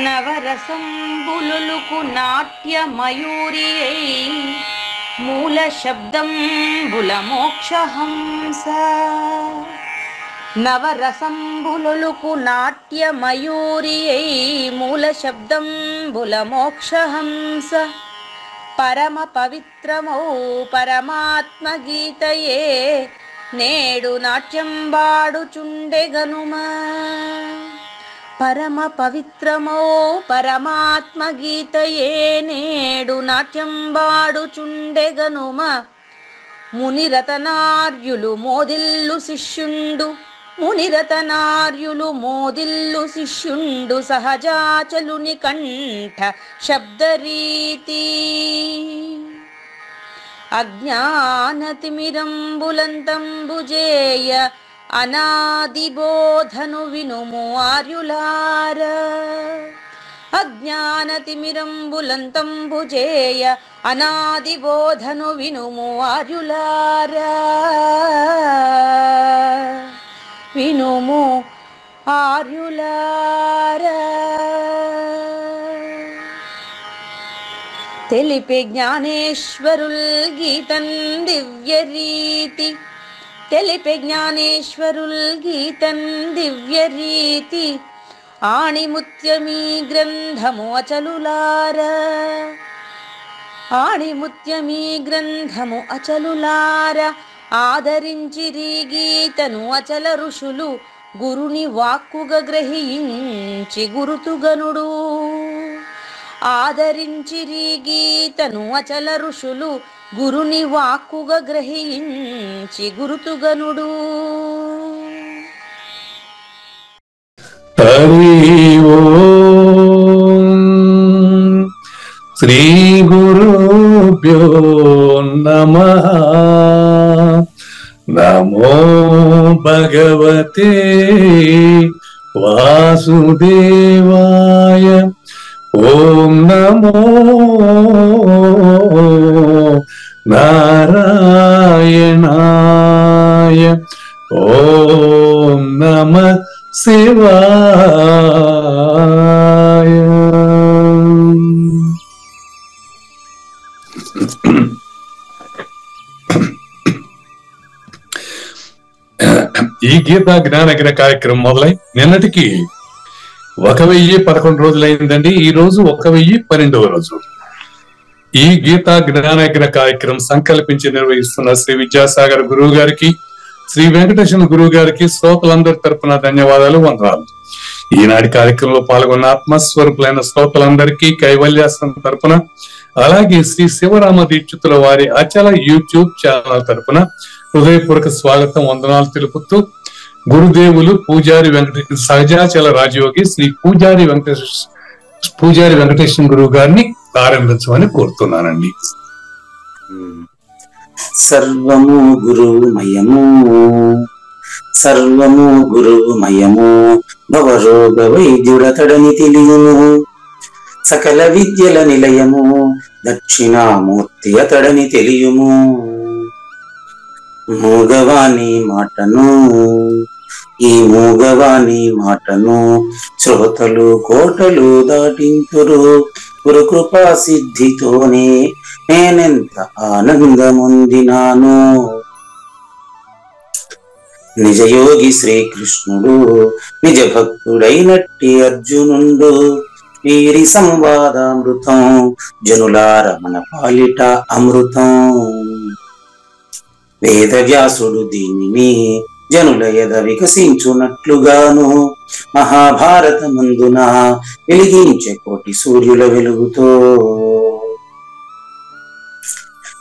నవరసంబులుకు నాట్య మయూరియై మూల శబ్దంబుల మోక్షహంస. నవరసంబులుకు నాట్య మయూరియై మూల శబ్దంబుల మోక్షహంస. పరమ పవిత్రమౌ పరమాత్మ గీతయే నేడు నాట్యం వాడుచుండెగనుమా. పరమ పవిత్రమౌ పరమాత్మ గీతయే నేడు నాట్యం వాడుచుండెగనుమా. మునిరతనార్యులు మోదిల్లు శిష్యుండు, మునిరతనార్యులు మోదిల్లు శిష్యుండు సహజాచలుని కంఠ శబ్దరీతి. అజ్ఞానతిమిరంబులంతంబుజేయ అనాదిబోధను వినుము ఆర్యులార. అజ్ఞానతిమిరంబులంతంబుజేయ అనాదిబోధను వినుము ఆర్యులార. వినుము ఆర్యులార. తెలిపే జ్ఞానేశ్వరుల్ గీతన్ దివ్య రీతి. తెలిపే జ్ఞానేశ్వరుల్ గీతన్ దివ్య రీతి. ఆణిముత్యమీ గ్రంథము అచలులార. ఆణిముత్యమీ గ్రంథము అచలులార. ఆదరించిరి గీతను అచల ఋషులు గురుని వాక్కుగా గ్రహించి గురుతుగనుడు. ఆదరించిరి గీతను అచల ఋషులు గురుని వాక్కుగా గ్రహించి గురుతుగనుడు. హరి ఓం శ్రీ గురుభ్యో నమః. నమో భగవతే వాసుదేవాయ. ఓం నమో నారాయణాయ. ఓం నమః శివాయ. ఈ గీతా జ్ఞానగిన కార్యక్రమం మొదలై నిన్నటికి 1011 రోజులైందండి. ఈ రోజు 1012వ రోజు. ఈ గీతా జ్ఞానగిన కార్యక్రమం సంకల్పించి నిర్వహిస్తున్న శ్రీ విద్యాసాగర్ గురువు గారికి, శ్రీ వెంకటేశ్వర గురువు గారికి శ్రోతలందరి తరపున ధన్యవాదాలు, వందనాలు. ఈనాటి కార్యక్రమంలో పాల్గొన్న ఆత్మస్వరూపులైన శ్రోతలందరికీ కైవల్యాశ్రమం తరపున, అలాగే శ్రీ శివరామ దీక్షితుల వారి అచల యూట్యూబ్ ఛానల్ తరపున హృదయపూర్వక స్వాగతం, వందనాలు తెలుపుతూ గురుదేవులు పూజారి వెంకటేశ్వర సహజాచల రాజయోగి శ్రీ పూజారి వెంకటేశ్వర గురువు గారిని ప్రారంభించమని కోరుతున్నానండి. సర్వము గురుమయము, సర్వము గురుమయము. భవరోగ వైద్యుడతడని తెలియను, సకల విద్యల నిలయము. దక్షిణామూర్తి అతడని తెలియము. మూగవాణి మాటను, ఈ మూగవాణి మాటను శ్రోతలు కోటలు దాటింతురు. గురు కృపా సిద్ధితోనే నేనెంత ఆనందముందినాను. నిజయోగి శ్రీకృష్ణుడు నిజ భక్తుడైనట్టి అర్జునుండు. వీరి సంవాదామృతం జనులార మన పాలిట అమృతం. వేదవ్యాసుడు దీనిని జనుల ఎద వికసించున్నట్లుగాను మహాభారతమందున వెలిగించే కోటి సూర్యుల వెలుగుతో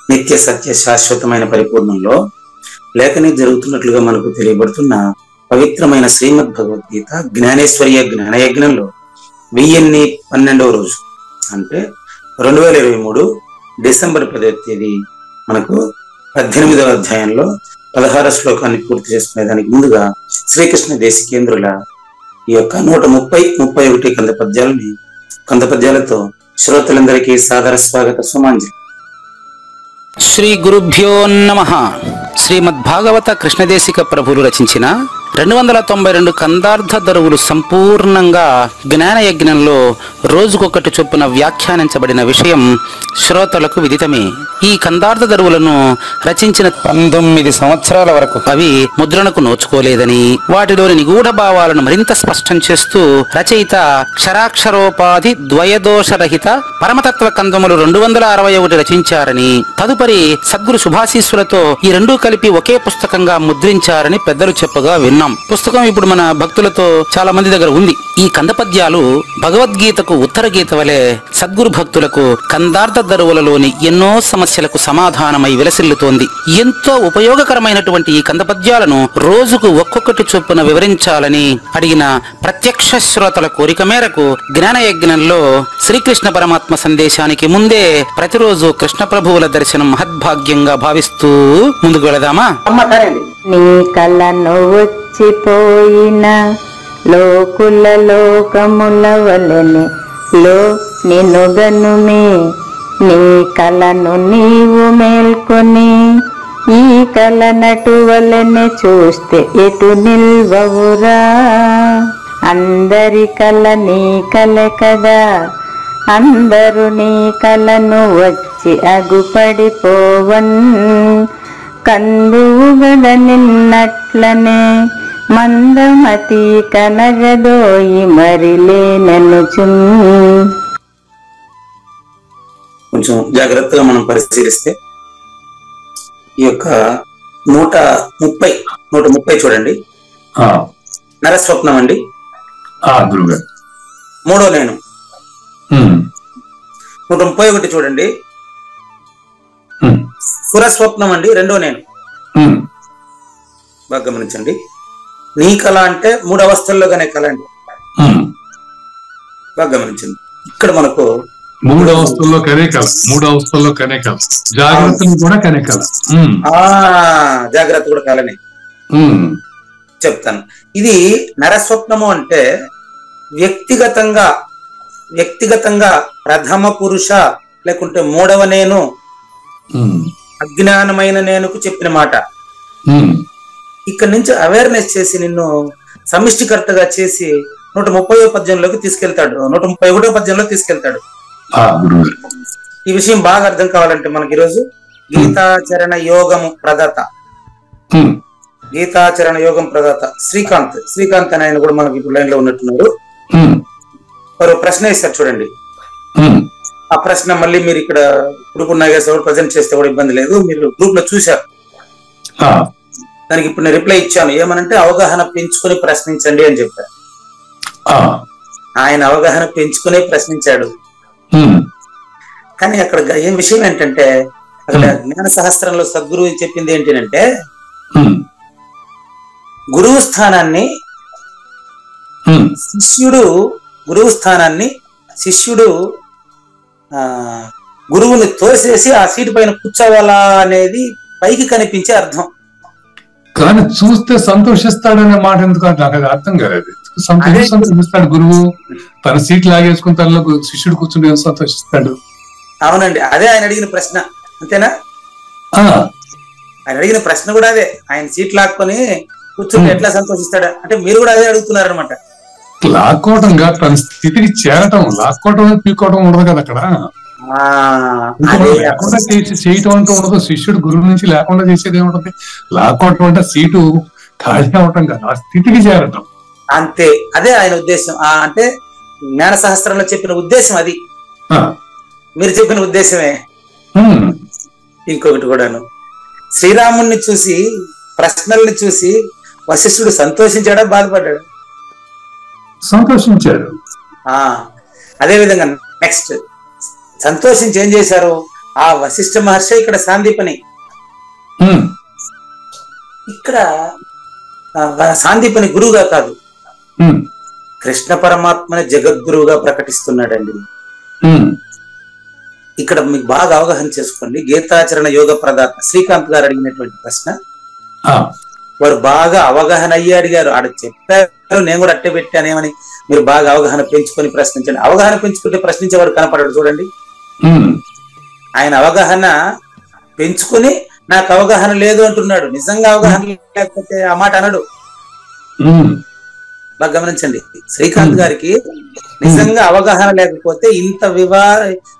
నిత్య సత్య శాశ్వతమైన పరిపూర్ణంలో లేఖని జరుగుతున్నట్లుగా మనకు తెలియబడుతున్న పవిత్రమైన శ్రీమద్ భగవద్గీత జ్ఞానేశ్వర్య జ్ఞానయజ్ఞంలో 1012వ రోజు, అంటే 2023 డిసెంబర్ 10వ తేదీ మనకు 18వ అధ్యాయంలో 16వ శ్లోకాన్ని పూర్తి చేసుకునేదానికి ముందుగా శ్రీకృష్ణ దేశికేంద్రుల ఈ యొక్క 130-31 కందపద్యాలతో శ్రోతలందరికీ సాదర స్వాగత సుమాంజలి. శ్రీ గురుభ్యో నమః. శ్రీమద్భాగవత కృష్ణదేశిక ప్రభులు రచించిన 292 కందార్థ దరువులు సంపూర్ణంగా జ్ఞాన యజ్ఞంలో రోజుకొకటి చొప్పున వ్యాఖ్యానించబడిన విషయం శ్రోతలకు విదితమే. ఈ కందార్థ దరువులను రచించిన 19 సంవత్సరాల వరకు అవి ముద్రణకు నోచుకోలేదని, వాటిలోని నిగూఢ భావాలను మరింత స్పష్టం చేస్తూ రచయిత క్షరాక్షరోపాధి ద్వయదోషరహిత పరమతత్వ కందములు 261 రచించారని, తదుపరి సద్గురు శుభాశీస్సులతో ఈ రెండూ కలిపి ఒకే పుస్తకంగా ముద్రించారని పెద్దలు చెప్పగా విన్నాం. పుస్తకం ఇప్పుడు మన భక్తులతో చాలా మంది దగ్గర ఉంది. ఈ కందపద్యాలు భగవద్గీతకు ఉత్తర గీత వలె సద్గురు భక్తులకు కందార్థ దరువులలోని ఎన్నో సమస్యలకు సమాధానమై విలసిల్లుతోంది. ఎంతో ఉపయోగకరమైనటువంటి ఈ కందపద్యాలను రోజుకు ఒక్కొక్కటి చొప్పున వివరించాలని అడిగిన ప్రత్యక్ష శ్రోతల కోరిక మేరకు జ్ఞాన యజ్ఞంలో శ్రీకృష్ణ పరమాత్మ సందేశానికి ముందే ప్రతిరోజు కృష్ణ ప్రభువుల దర్శనం మహద్భాగ్యంగా భావిస్తూ ముందుకు వెళదామా? నీ కలను వచ్చిపోయిన లోకుల లోకముల వలెని లో నినుగనుమే, నీ కలను నీవు మేల్కొని ఈ కల నటు వలెని చూస్తే ఎటు నిల్వవురా. అందరి కల నీ కల కదా, అందరూ నీ కలను వచ్చి అగుపడిపోవన్. కందుగద నిన్నట్లనే మందమతి కనగదోయి మరిలేననుచున్. కొంచెం జాగ్రత్తగా మనం పరిశీలిస్తే ఈ యొక్క 130 చూడండి. నరస్వప్నం అండి, మూడో నేను. 131 చూడండి, సురస్వప్నం అండి, రెండో నేను. బాగా గమనించండి. నీ కళ అంటే 3 అవస్థల్లో కానీ కళ అండి. బాగా గమనించండి. ఇక్కడ మనకు 3 అవస్థల్లో కనేకల, 3 అవస్థల్లో కనేకల, జాగ్రత్తలు కూడా కనేకల. జాగ్రత్త కూడా కళనే చెప్తాను. ఇది నరస్వప్నము అంటే వ్యక్తిగతంగా ప్రథమ పురుష లేకుంటే మూడవ నేను, అజ్ఞానమైన నేనుకు చెప్పిన మాట. ఇక్కడ నుంచి అవేర్నెస్ చేసి నిన్ను సమిష్టికర్తగా చేసి 130వ పద్యంలోకి తీసుకెళ్తాడు, 131వ పద్యంలో తీసుకెళ్తాడు. ఈ విషయం బాగా అర్థం కావాలంటే మనకి ఈరోజు గీతాచరణ యోగము ప్రదాత శ్రీకాంత్ అని ఆయన కూడా మనకి ఇప్పుడు లైన్ లో ఉన్నట్టున్నారు. వారు ప్రశ్న ఇస్తారు చూడండి. ఆ ప్రశ్న మళ్ళీ మీరు ఇక్కడ గ్రూప్ నాగేశ్వర ప్రజెంట్ చేస్తే కూడా ఇబ్బంది లేదు, మీరు గ్రూప్ లో చూశారు. దానికి ఇప్పుడు నేను రిప్లై ఇచ్చాను. ఏమనంటే అవగాహన పెంచుకొని ప్రశ్నించండి అని చెప్పారు. ఆయన అవగాహన పెంచుకునే ప్రశ్నించాడు. కానీ అక్కడ ఏం విషయం ఏంటంటే, అక్కడ జ్ఞాన సహస్రంలో సద్గురువు చెప్పింది ఏంటంటే, గురువు స్థానాన్ని శిష్యుడు గురువుని తోసేసి ఆ సీటు పైన కూర్చోవాలా అనేది పైకి కనిపించే అర్థం. కానీ చూస్తే సంతోషిస్తాడనే మాట ఎందుకు నాకు అది అర్థం కాలేదు. సంతోషిస్తాడు గురువు, తన సీట్ లాగేసుకుని తనలో శిష్యుడు కూర్చుని సంతోషిస్తాడు. అవునండి, అదే ఆయన అడిగిన ప్రశ్న, అంతేనా? ఆయన అడిగిన ప్రశ్న కూడా అదే. ఆయన సీట్ లాక్కొని కూర్చుని ఎట్లా సంతోషిస్తాడు అంటే మీరు కూడా అదే అడుగుతున్నారు అనమాట. లాక్కోవటం కాదు, తన స్థితికి చేరటం. లాక్కోవటం పీక్కోవడం ఉండదు కదా అక్కడ. లేకుండా చేయటం అంటూ ఉండదు. శిష్యుడు గురువు నుంచి లేకుండా చేసేది ఏముంటది? లాక్కోవటం అంటే సీటు ఖాళీ అవటం కాదు, ఆ స్థితికి చేరటం. అంతే, అదే ఆయన ఉద్దేశం. అంటే జ్ఞాన సహస్రంలో చెప్పిన ఉద్దేశం అది. మీరు చెప్పిన ఉద్దేశమే. ఇంకొకటి కూడాను, శ్రీరాముణ్ణి చూసి, ప్రశ్నల్ని చూసి వశిష్ఠుడు సంతోషించాడా, బాధపడ్డాడు? సంతోషించాడు. అదే విధంగా నెక్స్ట్ సంతోషించి ఏం చేశారు? ఆ వశిష్ఠ మహర్షి ఇక్కడ సాందీపని, ఇక్కడ సాందీపని గురువుగా కాదు, కృష్ణ పరమాత్మని జగద్గురువుగా ప్రకటిస్తున్నాడండి. ఇక్కడ మీకు బాగా అవగాహన చేసుకోండి. గీతాచరణ యోగ ప్రదాత శ్రీకాంత్ గారు అడిగినటువంటి ప్రశ్న వారు బాగా అవగాహన అయ్యి అడిగారు. ఆడ చెప్పారు, నేను కూడా అట్టే పెట్టానేమని. మీరు బాగా అవగాహన పెంచుకొని ప్రశ్నించండి. అవగాహన పెంచుకుంటే ప్రశ్నించేవాడు కనపడాడు చూడండి. ఆయన అవగాహన పెంచుకొని నాకు అవగాహన లేదు అంటున్నాడు. నిజంగా అవగాహన లేకపోతే ఆ మాట అనడు. బాగా గమనించండి, శ్రీకాంత్ గారికి నిజంగా అవగాహన లేకపోతే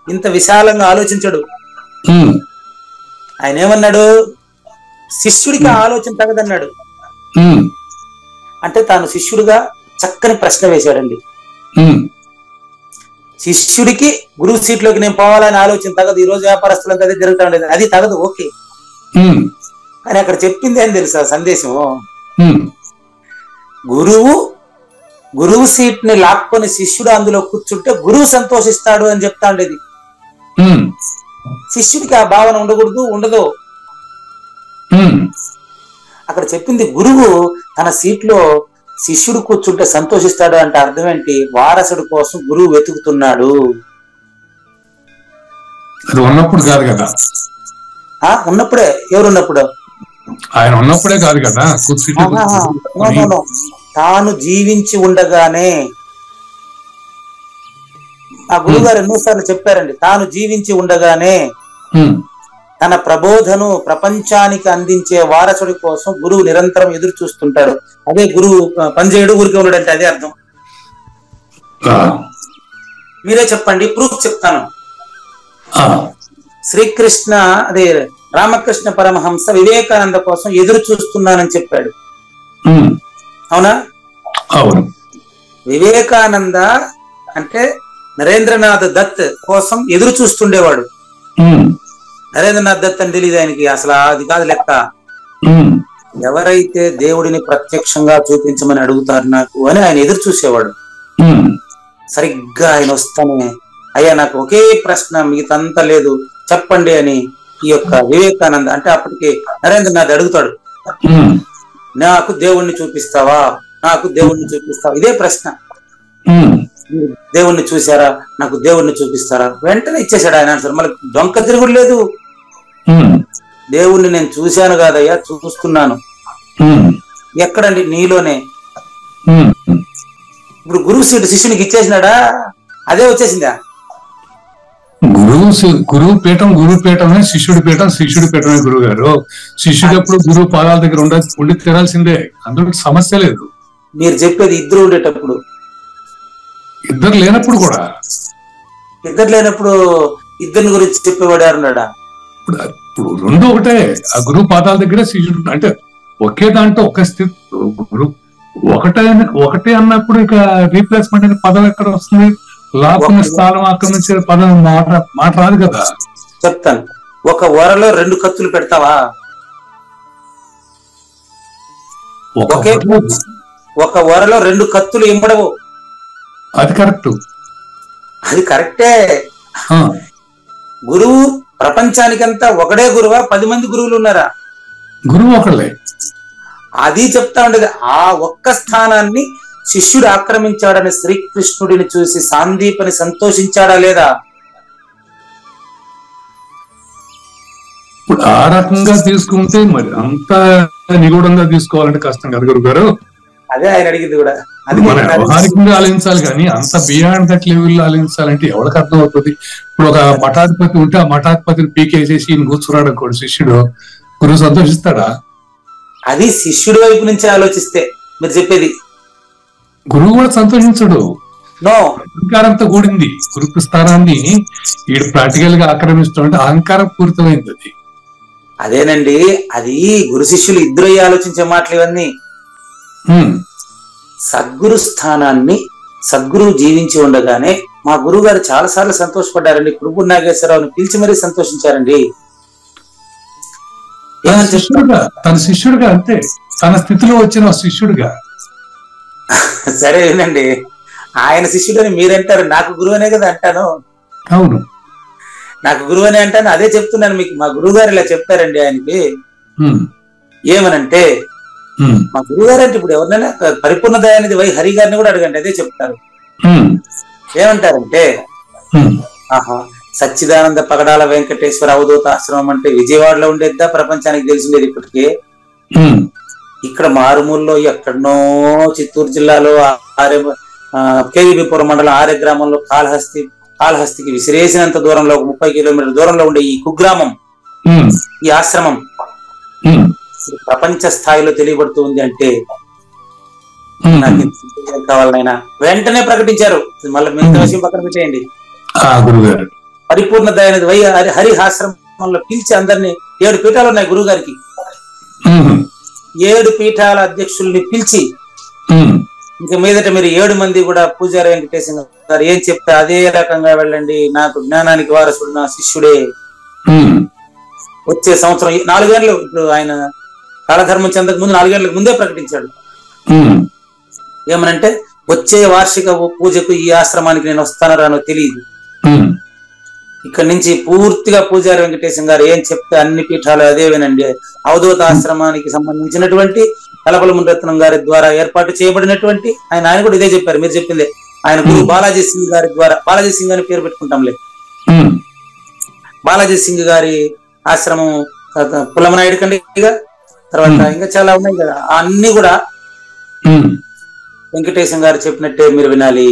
ఇంత విశాలంగా ఆలోచించడు. ఆయన ఏమన్నాడు, శిష్యుడికి ఆలోచన తగదన్నాడు. అంటే తాను శిష్యుడిగా చక్కని ప్రశ్న వేశాడండి. శిష్యుడికి గురువు సీట్లోకి నేను పోవాలని ఆలోచన తగదు. ఈ రోజు వ్యాపారస్తులంతా అదే జరుగుతూ ఉండేది, అది తగదు, ఓకే. కానీ అక్కడ చెప్పింది ఏం తెలుసా సందేశం, గురువు సీట్ ని లాక్కొని శిష్యుడు అందులో కూర్చుంటే గురువు సంతోషిస్తాడు అని చెప్తా ఉండేది. శిష్యుడికి ఆ భావన ఉండదు. అక్కడ చెప్పింది గురువు తన సీట్లో శిష్యుడు కూర్చుంటే సంతోషిస్తాడు అంటే అర్థం ఏంటి, వారసుడు కోసం గురువు వెతుకుతున్నాడు. అది ఉన్నప్పుడు కాదు కదా, ఉన్నప్పుడే. ఎవరున్నప్పుడు? ఆయన ఉన్నప్పుడే కాదు కదా, తాను జీవించి ఉండగానే. ఆ గురువు గారు ఎన్నోసార్లు చెప్పారండి, తాను జీవించి ఉండగానే తన ప్రబోధను ప్రపంచానికి అందించే వారసుడి కోసం గురువు నిరంతరం ఎదురు చూస్తుంటాడు. అదే గురువు పనిచేయడు, ఊరికే ఉన్నాడంటే అదే అర్థం. మీరే చెప్పండి, ప్రూఫ్ చెప్తాను. శ్రీకృష్ణ అదే రామకృష్ణ పరమహంస వివేకానంద కోసం ఎదురు చూస్తున్నానని చెప్పాడు, అవునా? అవును. వివేకానంద అంటే నరేంద్రనాథ్ దత్ కోసం ఎదురు చూస్తుండేవాడు. నరేంద్రనాథ్ దత్ అని తెలియదు ఆయనకి, అసలు అది కాదు లెక్క. ఎవరైతే దేవుడిని ప్రత్యక్షంగా చూపించమని అడుగుతారు నాకు అని ఆయన ఎదురు చూసేవాడు. సరిగ్గా ఆయన వస్తానే, అయ్యా నాకు ఒకే ప్రశ్న, మిగతంతా లేదు, చెప్పండి అని ఈ యొక్క వివేకానంద అంటే అప్పటికి నరేంద్రనాథ్ అడుగుతాడు, నాకు దేవుణ్ణి చూపిస్తావా, నాకు దేవుణ్ణి చూపిస్తావా, ఇదే ప్రశ్న. దేవుణ్ణి చూసారా, నాకు దేవుణ్ణి చూపిస్తారా, వెంటనే ఇచ్చేసాడు ఆయన ఆన్సర్. మళ్ళీ దొంక తిరుగుడు లేదు. దేవుణ్ణి నేను చూశాను కాదయ్యా, చూస్తున్నాను. ఎక్కడండి? నీలోనే. ఇప్పుడు గురువు సీటు శిష్యునికి ఇచ్చేసినాడా, అదే వచ్చేసిందా? గురువు పీఠమే శిష్యుడి పీఠమే గురువు గారు. శిష్యుడు ఎప్పుడు గురువు పాదాల దగ్గర ఉండి తీరాల్సిందే, అందులో సమస్య లేదు. మీరు చెప్పేది ఇద్దరు ఉండేటప్పుడు, ఇద్దరు లేనప్పుడు కూడా. ఇద్దరు లేనప్పుడు ఇద్దరిని గురించి చెప్పేవాడు ఎవరున్నాడా? ఇప్పుడు రెండు ఒకటే, ఆ గురువు పాదాల దగ్గర శిష్యుడు అంటే ఒకే దాంట్లో ఒక స్థితి. గురువు ఒకటే అన్నప్పుడు ఇక రీప్లేస్మెంట్ అనే పదం ఎక్కడ వస్తుంది? లాభం స్థానం ఆక్రమించే పదం మాట రాదు కదా. చెప్తాను. ఒక వరలో రెండు కత్తులు పెడతావా? ఒక వరలో రెండు కత్తులు ఇమ్మడవు. అది కరెక్ట్, అది కరెక్టే. గురువు ప్రపంచానికంతా ఒకడే గురువా, 10 మంది గురువులు ఉన్నారా? గురువు ఒకళ్ళే. అది చెప్తా ఉండేది. ఆ ఒక్క స్థానాన్ని శిష్యుడు ఆక్రమించాడని శ్రీకృష్ణుడిని చూసి సాందీపని సంతోషించాడా లేదా? ఇప్పుడు ఆ రకంగా తీసుకుంటే మరి అంత నిగూఢంగా తీసుకోవాలంటే కష్టం కదా గురువు గారు. అదే ఆయన అడిగింది కూడా. అది మన వ్యవహారికంగా ఆలోచించాలి కానీ అంత బియాండ్ దట్ లెవెల్ ఆలోచించాలంటే ఎవరికి అర్థం అవుతుంది? ఇప్పుడు ఒక మఠాధిపతి ఉంటే ఆ మఠాధిపతిని పీకేసేసి ఈయన కూర్చున్నాడు అనుకోండి, శిష్యుడు, గురువు సంతోషిస్తాడా? అది శిష్యుడి వైపు నుంచి ఆలోచిస్తే మీరు చెప్పేది. గురువు కూడా సంతోషించడు. నో, అహంకారంతో కూడింది. గురు స్థానాన్ని వీడు ప్రాక్టికల్ గా ఆక్రమిస్తుంటే అహంకారం పూరితమైంది. అది అదేనండి, అది గురు శిష్యులు ఇద్దరు ఆలోచించే మాటలు ఇవన్నీ. సద్గురు స్థానాన్ని సద్గురువు జీవించి ఉండగానే మా గురువు గారు చాలా సార్లు సంతోషపడ్డారండి. కురుపూడి నాగేశ్వరరావుని పిలిచి మరీ సంతోషించారండి. తన శిష్యుడిగా, అంతే, తన స్థితిలో వచ్చిన శిష్యుడిగా. సరేనండి, ఆయన శిష్యుడు అని మీరంటారు, నాకు గురువు అనే కదా అంటాను. అవును, నాకు గురువు అనే అంటాను. అదే చెప్తున్నాను మీకు. మా గురువు గారు ఇలా చెప్తారండి ఆయనకి. ఏమనంటే మా గురువు గారు అంటే ఇప్పుడు ఎవరినైనా పరిపూర్ణ దయానిధి వై హరి గారిని కూడా అడగండి, అదే చెప్తారు. ఏమంటారంటే, ఆహా, సచ్చిదానంద పగడాల వెంకటేశ్వర అవధూత ఆశ్రమం అంటే విజయవాడలో ఉండేద్దా, ప్రపంచానికి తెలిసిండేది ఇప్పటికే? ఇక్కడ మారుమూలలో ఎక్కడనో చిత్తూరు జిల్లాలో కేవీపీపురం మండలం ఆర్య గ్రామంలో కాళహస్తికి విసిరేసినంత దూరంలో, 30 కిలోమీటర్ల దూరంలో ఉండే ఈ కుగ్రామం, ఈ ఆశ్రమం ప్రపంచ స్థాయిలో తెలియబడుతూ ఉంది అంటే నాకు ఏం కావాలనైనా వెంటనే ప్రకటించారు. మళ్ళీ మిగతా విషయం పక్కన పెట్టేయండి. గురుగారు పరిపూర్ణ దయానిధి వై హరిహాశ్రమంలో పిలిచి అందరినీ 7 పీఠాలు ఉన్నాయి గురువు గారికి. 7 పీఠాల అధ్యక్షుల్ని పిలిచి ఇంకా మీదట మీరు 7 మంది కూడా పూజారి వెంకటేశ్వర గారు ఏం చెప్తే అదే రకంగా వెళ్ళండి, నాకు జ్ఞానానికి వారసుడు నా శిష్యుడే. వచ్చే సంవత్సరం 4 గంటలు, ఇప్పుడు ఆయన కాలధర్మం చెందక ముందు 4 గంటలకు ముందే ప్రకటించాడు. ఏమనంటే వచ్చే వార్షిక పూజకు ఈ ఆశ్రమానికి నేను వస్తానో రానో తెలియదు, ఇక్కడ నుంచి పూర్తిగా పూజారి వెంకటేశం గారు ఏం చెప్తే అన్ని పీఠాలు అదే వినండి. అవధూత ఆశ్రమానికి సంబంధించినటువంటి కలపల మునిరత్నం గారి ద్వారా ఏర్పాటు చేయబడినటువంటి ఆయన కూడా ఇదే చెప్పారు, మీరు చెప్పిందే. ఆయన గురు బాలాజీ సింగ్ గారి ద్వారా, బాలాజీ సింగ్ అని పేరు పెట్టుకుంటాంలే, బాలాజీ సింగ్ గారి ఆశ్రమం, పుల్లమనాయుడు కండిగా, తర్వాత ఇంకా చాలా ఉన్నాయి కదా, అన్ని కూడా వెంకటేశం గారు చెప్పినట్టే మీరు వినాలి,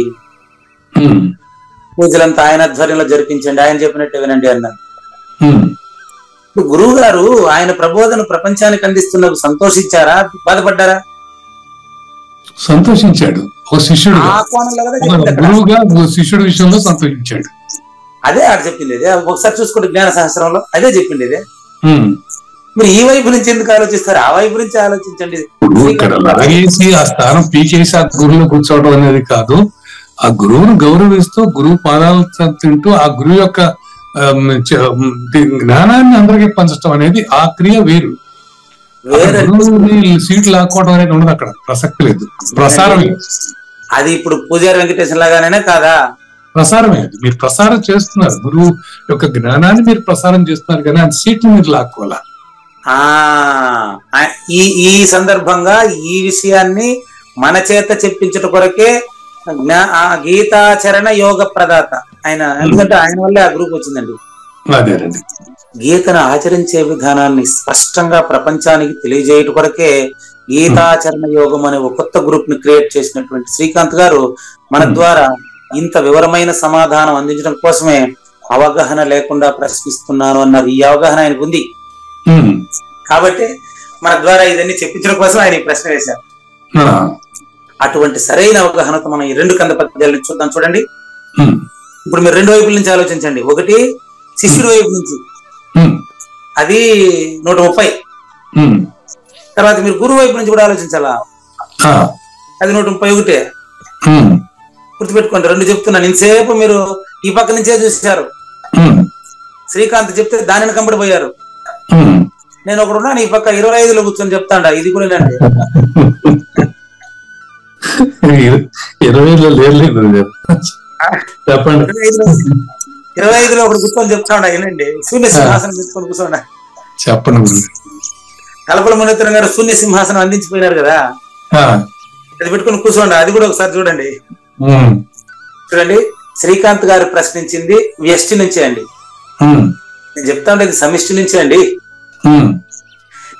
పూజలంతా ఆయన ఆధ్వర్యంలో జరిపించండి, ఆయన చెప్పినట్టే వినండి అన్నారు. గురువు గారు ఆయన ప్రబోధన ప్రపంచానికి అందిస్తున్నప్పుడు సంతోషించారా, బాధపడ్డారా? సంతోషించాడు. ఒక శిష్యుడు గురువుగా శిష్యుడి విషయంలో సంతోషించాడు. అదే ఆడ చెప్పింది, అదే ఒకసారి చూసుకోండి జ్ఞాన సహస్రంలో అదే చెప్పింది. ఇదే మీరు ఈ వైపు నుంచి ఎందుకు ఆలోచిస్తారు, ఆ వైపు నుంచి ఆలోచించండి. ఇక్కడ లాగేసి ఆ స్థానం పీకేసి ఆ గురువులో కూర్చోవడం అనేది కాదు, ఆ గురువును గౌరవిస్తూ గురువు పాదాలు తింటూ ఆ గురువు యొక్క జ్ఞానాన్ని అందరికీ పంచడం అనేది ఆ క్రియ వేరు. సీట్లు లాక్కోవడం అనేది ఉండదు, అక్కడ ప్రసక్తి లేదు, ప్రసారమే. అది ఇప్పుడు పూజారి వెంకటేశ్వర లాగానే కాదా, ప్రసారమే. అది మీరు ప్రసారం చేస్తున్నారు, గురువు యొక్క జ్ఞానాన్ని మీరు ప్రసారం చేస్తున్నారు, కానీ ఆ సీట్లు మీరు లాక్కోవాలా. ఈ సందర్భంగా ఈ విషయాన్ని మన చేత చెప్పించట కొరకే గీతాచరణ యోగ ప్రదాత ఆయన, ఎందుకంటే ఆయన వల్లే ఆ గ్రూప్ వచ్చిందండి. గీతను ఆచరించే విధానాన్ని స్పష్టంగా ప్రపంచానికి తెలియజేయట కొరకే గీతాచరణ యోగం అనే ఒక కొత్త గ్రూప్ ని క్రియేట్ చేసినటువంటి శ్రీకాంత్ గారు మన ద్వారా ఇంత వివరమైన సమాధానం అందించడం కోసమే అవగాహన లేకుండా ప్రశ్నిస్తున్నాను అన్నారు. ఈ అవగాహన ఆయనకు ఉంది కాబట్టి మన ద్వారా ఇదన్నీ చెప్పించడం కోసం ఆయన ఈ ప్రశ్న వేశారు. అటువంటి సరైన అవగాహనతో మనం ఈ 2 కంద పద్యాలను చూద్దాం. చూడండి, ఇప్పుడు మీరు 2 వైపుల నుంచి ఆలోచించండి. ఒకటి శిష్యుడి వైపు నుంచి, అది 130. తర్వాత మీరు గురువు వైపు నుంచి కూడా ఆలోచించాలా, అది 131. గుర్తుపెట్టుకోండి, 2 చెప్తున్నాను. ఇంతసేపు మీరు ఈ పక్క నుంచే చూశారు, శ్రీకాంత్ చెప్తే దానిని కంపడిపోయారు. నేను ఒకడున్నాను ఈ పక్క 25లో కూర్చొని చెప్తాండా, ఇది కూడా అండి 20లో లేదు చెప్పండి. 25లో ఒకడు కూర్చొని చెప్తాండా, ఏనండి శూన్య సింహాసనం పెట్టుకొని కూర్చోండా. చెప్పండి. కలపల మునిరత్నం గారు శూన్య సింహాసనం అందించిపోయినారు కదా, అది పెట్టుకుని కూర్చోండి. అది కూడా ఒకసారి చూడండి. చూడండి, శ్రీకాంత్ గారు ప్రశ్నించింది వ్యష్టి నుంచే అండి. నేను చెప్తా ఉండేది సమిష్టి నుంచే అండి.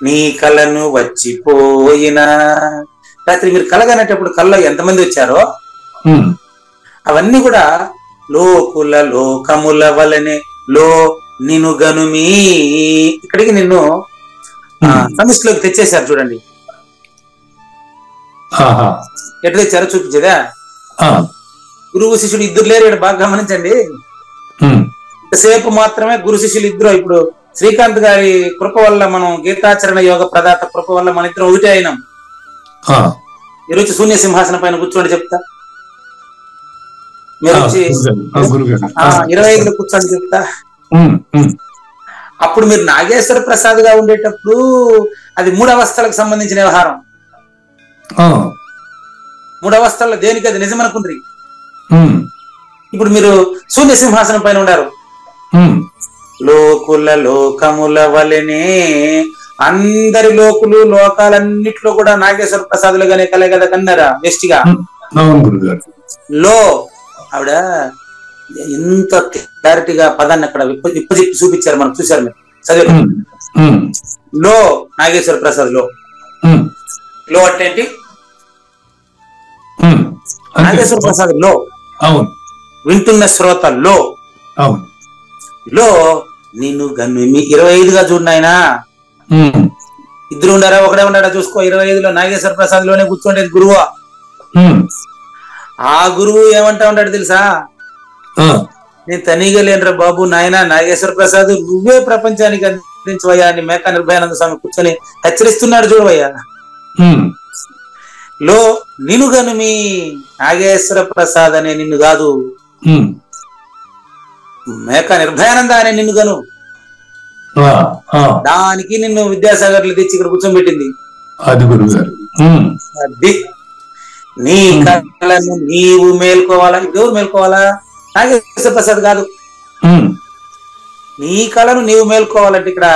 నీ కళను వచ్చిపోయినా, రాత్రి మీరు కలగనేటప్పుడు కళ్ళలో ఎంతమంది వచ్చారో అవన్నీ కూడా లోకుల లోకముల వలనే లో నిన్ను గనుమీ, ఇక్కడికి నిన్ను సమిష్టిలోకి తెచ్చేశారు. చూడండి ఎట్లా తెచ్చారో చూపించేదా. గురువు శిష్యుడు ఇద్దరు లేరు ఇక్కడ, బాగా గమనించండి. ఇంతసేపు మాత్రమే గురు శిష్యులు ఇద్దరు. ఇప్పుడు శ్రీకాంత్ గారి కృప వల్ల, మనం గీతాచరణ యోగ ప్రదాత కృప వల్ల మన ఇద్దరు ఒకటే అయినాం. ఈరోజు శూన్య సింహాసనం పైన కూర్చోండి చెప్తా, మీరు వచ్చి 25లో కూర్చోండి చెప్తా. అప్పుడు మీరు నాగేశ్వర ప్రసాద్ గా ఉండేటప్పుడు అది 3 అవస్థలకు సంబంధించిన వ్యవహారం. 3 అవస్థల్లో దేనికి అది నిజమనుకుంటారు. ఇప్పుడు మీరు శూన్య సింహాసనం పైన ఉన్నారు. లోకుల లోకముల వలనే, అందరి లోకులు లోకాలన్నిట్లో కూడా నాగేశ్వర ప్రసాదులుగానే కలే కదా కన్నారా వ్యష్టిగా. లో ఆవిడ ఎంత క్లారిటీగా పదాన్ని అక్కడ విప్పజెప్పి చూపించారు, మనం చూసారు, మీరు చదివారు. లో నాగేశ్వర ప్రసాద్ లో, లో అంటే ఏంటి? నాగేశ్వర ప్రసాద్ లో, వింటున్న శ్రోత లో, లో నిన్ను గన్ను 25గా చూడనాయనా. ఇద్దరు ఉండారా ఒకడే ఉండారా చూసుకో. 25లో నాగేశ్వర ప్రసాద్ లోనే కూర్చోండేది గురువు. ఆ గురువు ఏమంటా ఉంటాడు తెలుసా, నేను తనీగా లేనరా బాబు, నాయన నాగేశ్వర ప్రసాద్ నువ్వే ప్రపంచానికి అందించవయ్యా అని మేకా నిర్భయానంద స్వామి కూర్చొని హెచ్చరిస్తున్నాడు చూడవయ్యా. లో నిన్ను గను మీ నాగేశ్వర ప్రసాద్ అనే నిన్ను కాదు, మేకా నిర్భయానంద అనే నిన్ను గను. దానికి నిన్ను విద్యాసాగర్లు తెచ్చి ఇక్కడ కూర్చోబెట్టింది. అది నీ కళను నీవు మేల్కోవాలా. ఎవరు మేల్కోవాలా? నాగేశ్వర ప్రసాద్ కాదు. నీ కళను నీవు మేల్కోవాలంటే ఇక్కడ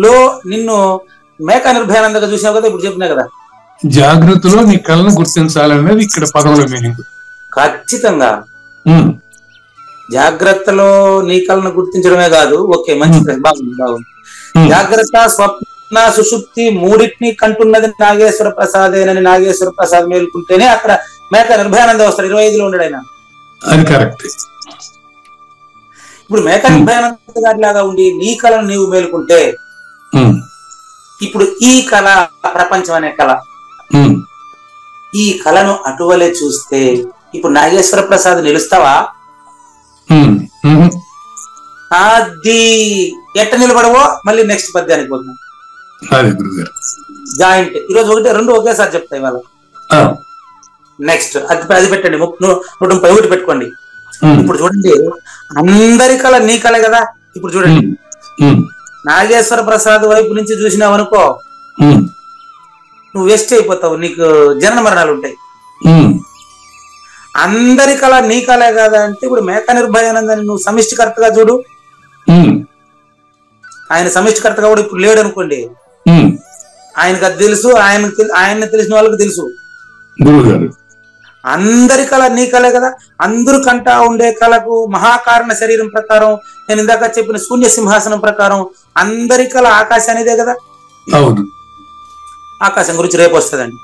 లో నిన్ను మేకా నిర్భయానందగా చూసినావు కదా, ఇప్పుడు చెప్పినా కదా, జాగ్రత్తలో నీ కళను గుర్తించాలనేది ఇక్కడ పదవుల మీనింగ్. ఖచ్చితంగా జాగ్రత్తలో నీ కళను గుర్తించడమే కాదు. ఓకే, మంచి బాగుంది బాగుంది. జాగ్రత్త, స్వప్న, సుషుప్తి మూడింటిని కంటున్నది నాగేశ్వర ప్రసాదేనని నాగేశ్వర ప్రసాద్ మేల్కుంటేనే అక్కడ మేకా నిర్భయానంద వస్తాడు. 25లో ఉన్నాడు ఆయన. అది కరెక్ట్. ఇప్పుడు మేకా నిర్భయానంద గారి లాగా ఉండి నీ కళను నీవు మేలుకుంటే ఇప్పుడు ఈ కళ ప్రపంచం అనే కళ, ఈ కళను అటువలే చూస్తే ఇప్పుడు నాగేశ్వర ప్రసాద్ నిలుస్తావా? అది ఎట్ట నిలబడవో మళ్ళీ నెక్స్ట్ పద్యానికి పోతున్నాం. జాయింట్ ఈరోజు 1, 2 ఒకేసారి చెప్తాయి వాళ్ళ. నెక్స్ట్ అది పెట్టండి, 131 పెట్టుకోండి. ఇప్పుడు చూడండి, అందరి కళ నీ కళ కదా. ఇప్పుడు చూడండి, నాగేశ్వర ప్రసాద్ వైపు నుంచి చూసినావు అనుకో, నువ్వు వేస్ట్ అయిపోతావు, నీకు జనన మరణాలు ఉంటాయి. అందరి కళ నీ కళే కదా అంటే ఇప్పుడు మేకా నిర్భయానందని నువ్వు సమిష్టికర్తగా చూడు. ఆయన సమిష్టికర్తగా కూడా ఇప్పుడు లేడు అనుకోండి, ఆయనకు అది తెలుసు, ఆయన తెలిసిన వాళ్ళకి తెలుసు. అందరి కళ నీ కళే కదా. అందరూ కంటా ఉండే కళకు మహాకారణ శరీరం ప్రకారం, నేను ఇందాక చెప్పిన శూన్య సింహాసనం ప్రకారం అందరి కళ ఆకాశానిదే కదా. ఆకాశం గురించి రేపు వస్తుందండి,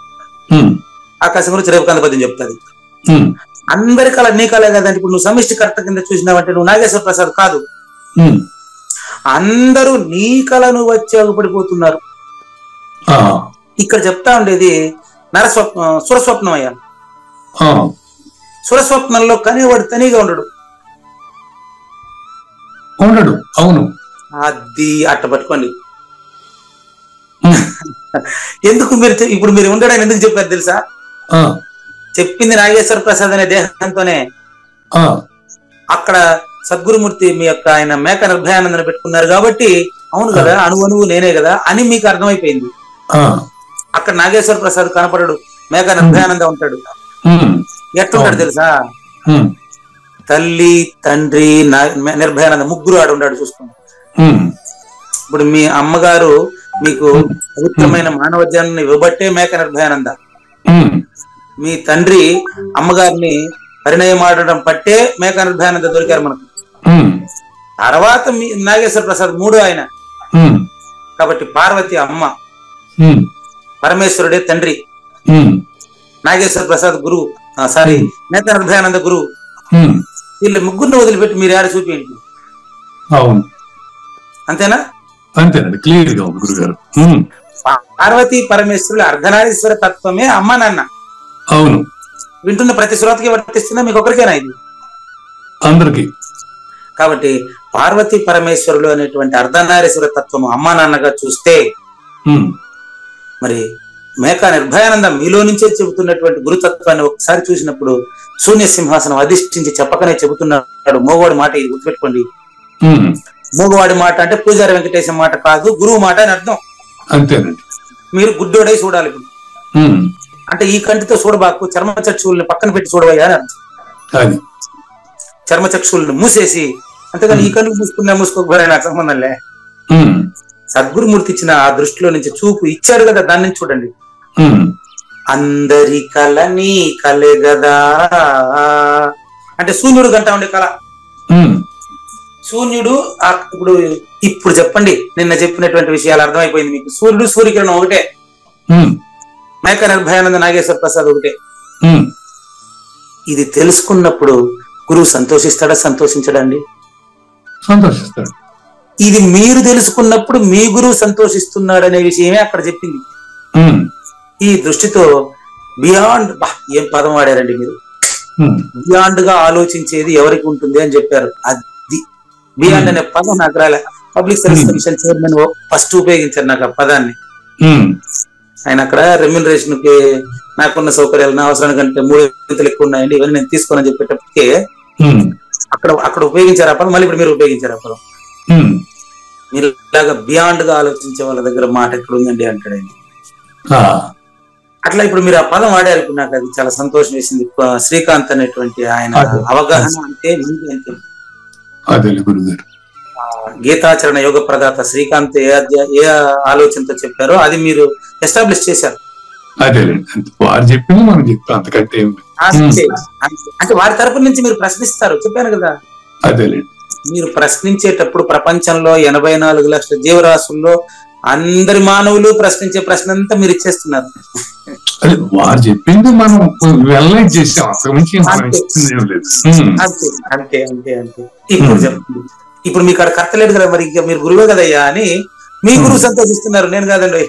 ఆకాశం గురించి రేపు కందపద్యం చెప్తుంది. అందరి కళ నీ కళే కదా అంటే ఇప్పుడు నువ్వు సమిష్టికర్త కింద చూసినావంటే నువ్వు నాగేశ్వర ప్రసాద్ కాదు. అందరూ నీ కళను వచ్చి అగుపడిపోతున్నారు. ఇక్కడ చెప్తా ఉండేది సురస్వప్నం అయ్యా. సురస్వప్నంలో కనేవాడు తనీగా ఉండడు. అవును, అది అట్ట పట్టుకోండి. ఎందుకు ఇప్పుడు మీరు ఉండడానికి ఎందుకు చెప్పారు తెలుసా? చెప్పింది నాగేశ్వర ప్రసాద్ అనే దేహంతోనే. అక్కడ సద్గురుమూర్తి మీ యొక్క ఆయన మేకా నిర్భయానందని పెట్టుకున్నారు కాబట్టి అవును కదా, అణువు నేనే కదా అని మీకు అర్థమైపోయింది. అక్కడ నాగేశ్వర ప్రసాద్ కనపడడు, మేకా నిర్భయానంద ఉంటాడు. ఎట్లుంటాడు తెలుసా? తల్లి, తండ్రి, నిర్భయానంద ముగ్గురు ఆడు ఉన్నాడు. చూసుకోండి, ఇప్పుడు మీ అమ్మగారు మీకు పవిత్రమైన మానవ జన్మని ఇవ్వబట్టే మేకా నిర్భయానంద. మీ తండ్రి అమ్మగారిని పరిణయం ఆడడం పట్టే మేకా నిర్భయానంద దొరికారు మనకు. తర్వాత మీ నాగేశ్వర ప్రసాద్ మూడో ఆయన కాబట్టి పార్వతి అమ్మ, పరమేశ్వరుడే తండ్రి, నాగేశ్వర ప్రసాద్ గురువు, సారీ మేకా నిర్భయానంద గురువు. వీళ్ళ ముగ్గురిని వదిలిపెట్టి మీరు ఆడ చూపించండి. అంతేనా? అంతేనండి, క్లియర్ గా ఉంది గురుగారు. పార్వతీ పరమేశ్వరుల అర్ధనారీశ్వర తత్వమే అమ్మ నాన్న. అవును, వింటున్న ప్రతి శ్రోతకి వర్తిస్తుందా? మీకు ఒకరికేనా ఇది? అందరికి. కాబట్టి పార్వతీ పరమేశ్వరులు అనేటువంటి అర్ధనారీశ్వర తత్వము అమ్మా నాన్నగా చూస్తే మరి మేకా నిర్భయానంద మీలో నుంచే చెబుతున్నటువంటి గురుతత్వాన్ని ఒకసారి చూసినప్పుడు శూన్య సింహాసనం అధిష్ఠించి చెప్పకనే చెబుతున్నాడు. మోగవాడి మాట ఇది గుర్తుపెట్టుకోండి. మూగవాడి మాట అంటే పూజారి వెంకటేశం మాట కాదు, గురువు మాట అని అర్థం. అంతేనండి. మీరు గుడ్డోడై చూడాలి. ఇప్పుడు అంటే ఈ కంటితో చూడబాకు, చర్మచక్షువుల్ని పక్కన పెట్టి చూడవయ్యా అని అర్థం. చర్మచక్షువుల్ని మూసేసి, అంతేగాని ఈ కళ్ళు మూసుకోకపోయినా నాకు సంబంధంలే. సద్గురుమూర్తి ఇచ్చిన ఆ దృష్టిలో నుంచి చూపు ఇచ్చాడు కదా, దాని నుంచి చూడండి. అందరి కళ నీ కలే గదా అంటే శూన్యుడు గంట ఉండే కళ. శూన్యుడు ఇప్పుడు చెప్పండి, నిన్న చెప్పినటువంటి విషయాలు అర్థమైపోయింది మీకు. సూర్యుడు సూర్యకిరణం ఒకటే, మేకా నిర్భయానంద నాగేశ్వర ప్రసాద్ ఒకటే. ఇది తెలుసుకున్నప్పుడు గురువు సంతోషిస్తాడా, సంతోషించడండి? సంతోషిస్తాడు. ఇది మీరు తెలుసుకున్నప్పుడు మీ గురువు సంతోషిస్తున్నాడు అనే విషయమే అక్కడ చెప్పింది. ఈ దృష్టితో బియాండ్, ఏం పదం వాడారండి మీరు, బియాండ్ గా ఆలోచించేది ఎవరికి ఉంటుంది అని చెప్పారు. అది బియాండ్ అనే పదం నాకు రాలే. Public service commission chairman first ఉపయోగించారు నాకు ఆ పదాన్ని. ఆయన అక్కడ రెమ్యూనరేషన్ కి నాకున్న సౌకర్యాలు నా అవసరానికి కంటే 3 గంటలు ఎక్కువ ఉన్నాయండి, ఇవన్నీ నేను తీసుకోనని చెప్పేటప్పటికే అక్కడ ఉపయోగించారు ఆ పదం. మళ్ళీ ఇప్పుడు మీరు ఉపయోగించారు ఆ పదం. మీరు ఇలాగా బియాండ్ గా ఆలోచించే వాళ్ళ దగ్గర మాట ఎక్కడ ఉందండి అంటాడు ఆయన. అట్లా ఇప్పుడు మీరు ఆ పదం వాడారు, ఇప్పుడు నాకు అది చాలా సంతోషం వేసింది. శ్రీకాంత్ అనేటువంటి ఆయన అవగాహన అంటే గీతాచరణ యోగ ప్రదాత శ్రీకాంత్ ఏ ఆలోచనతో చెప్పారో అది మీరు ఎస్టాబ్లిష్ చేశారు. వారు చెప్పింది మనం చెప్తాం, అంతకంటే అంటే వారి తరపు నుంచి మీరు ప్రశ్నిస్తారు, చెప్పాను కదా. అదేలేండి, మీరు ప్రశ్నించేటప్పుడు ప్రపంచంలో 84 లక్షల జీవరాశుల్లో అందరి మానవులు ప్రశ్నించే ప్రశ్న అంతా మీరు ఇచ్చేస్తున్నారు. వారు చెప్పింది మనం వెల్లైట్ చేసాం, అంతే అంతే అంతే. ఇప్పుడు చెప్పండి, ఇప్పుడు మీకు అక్కడ కర్త లేదు కదా, మరి ఇంకా మీరు గురువే కదయ్యా అని మీ గురువు సంతోషిస్తున్నారు, నేను కాదండి.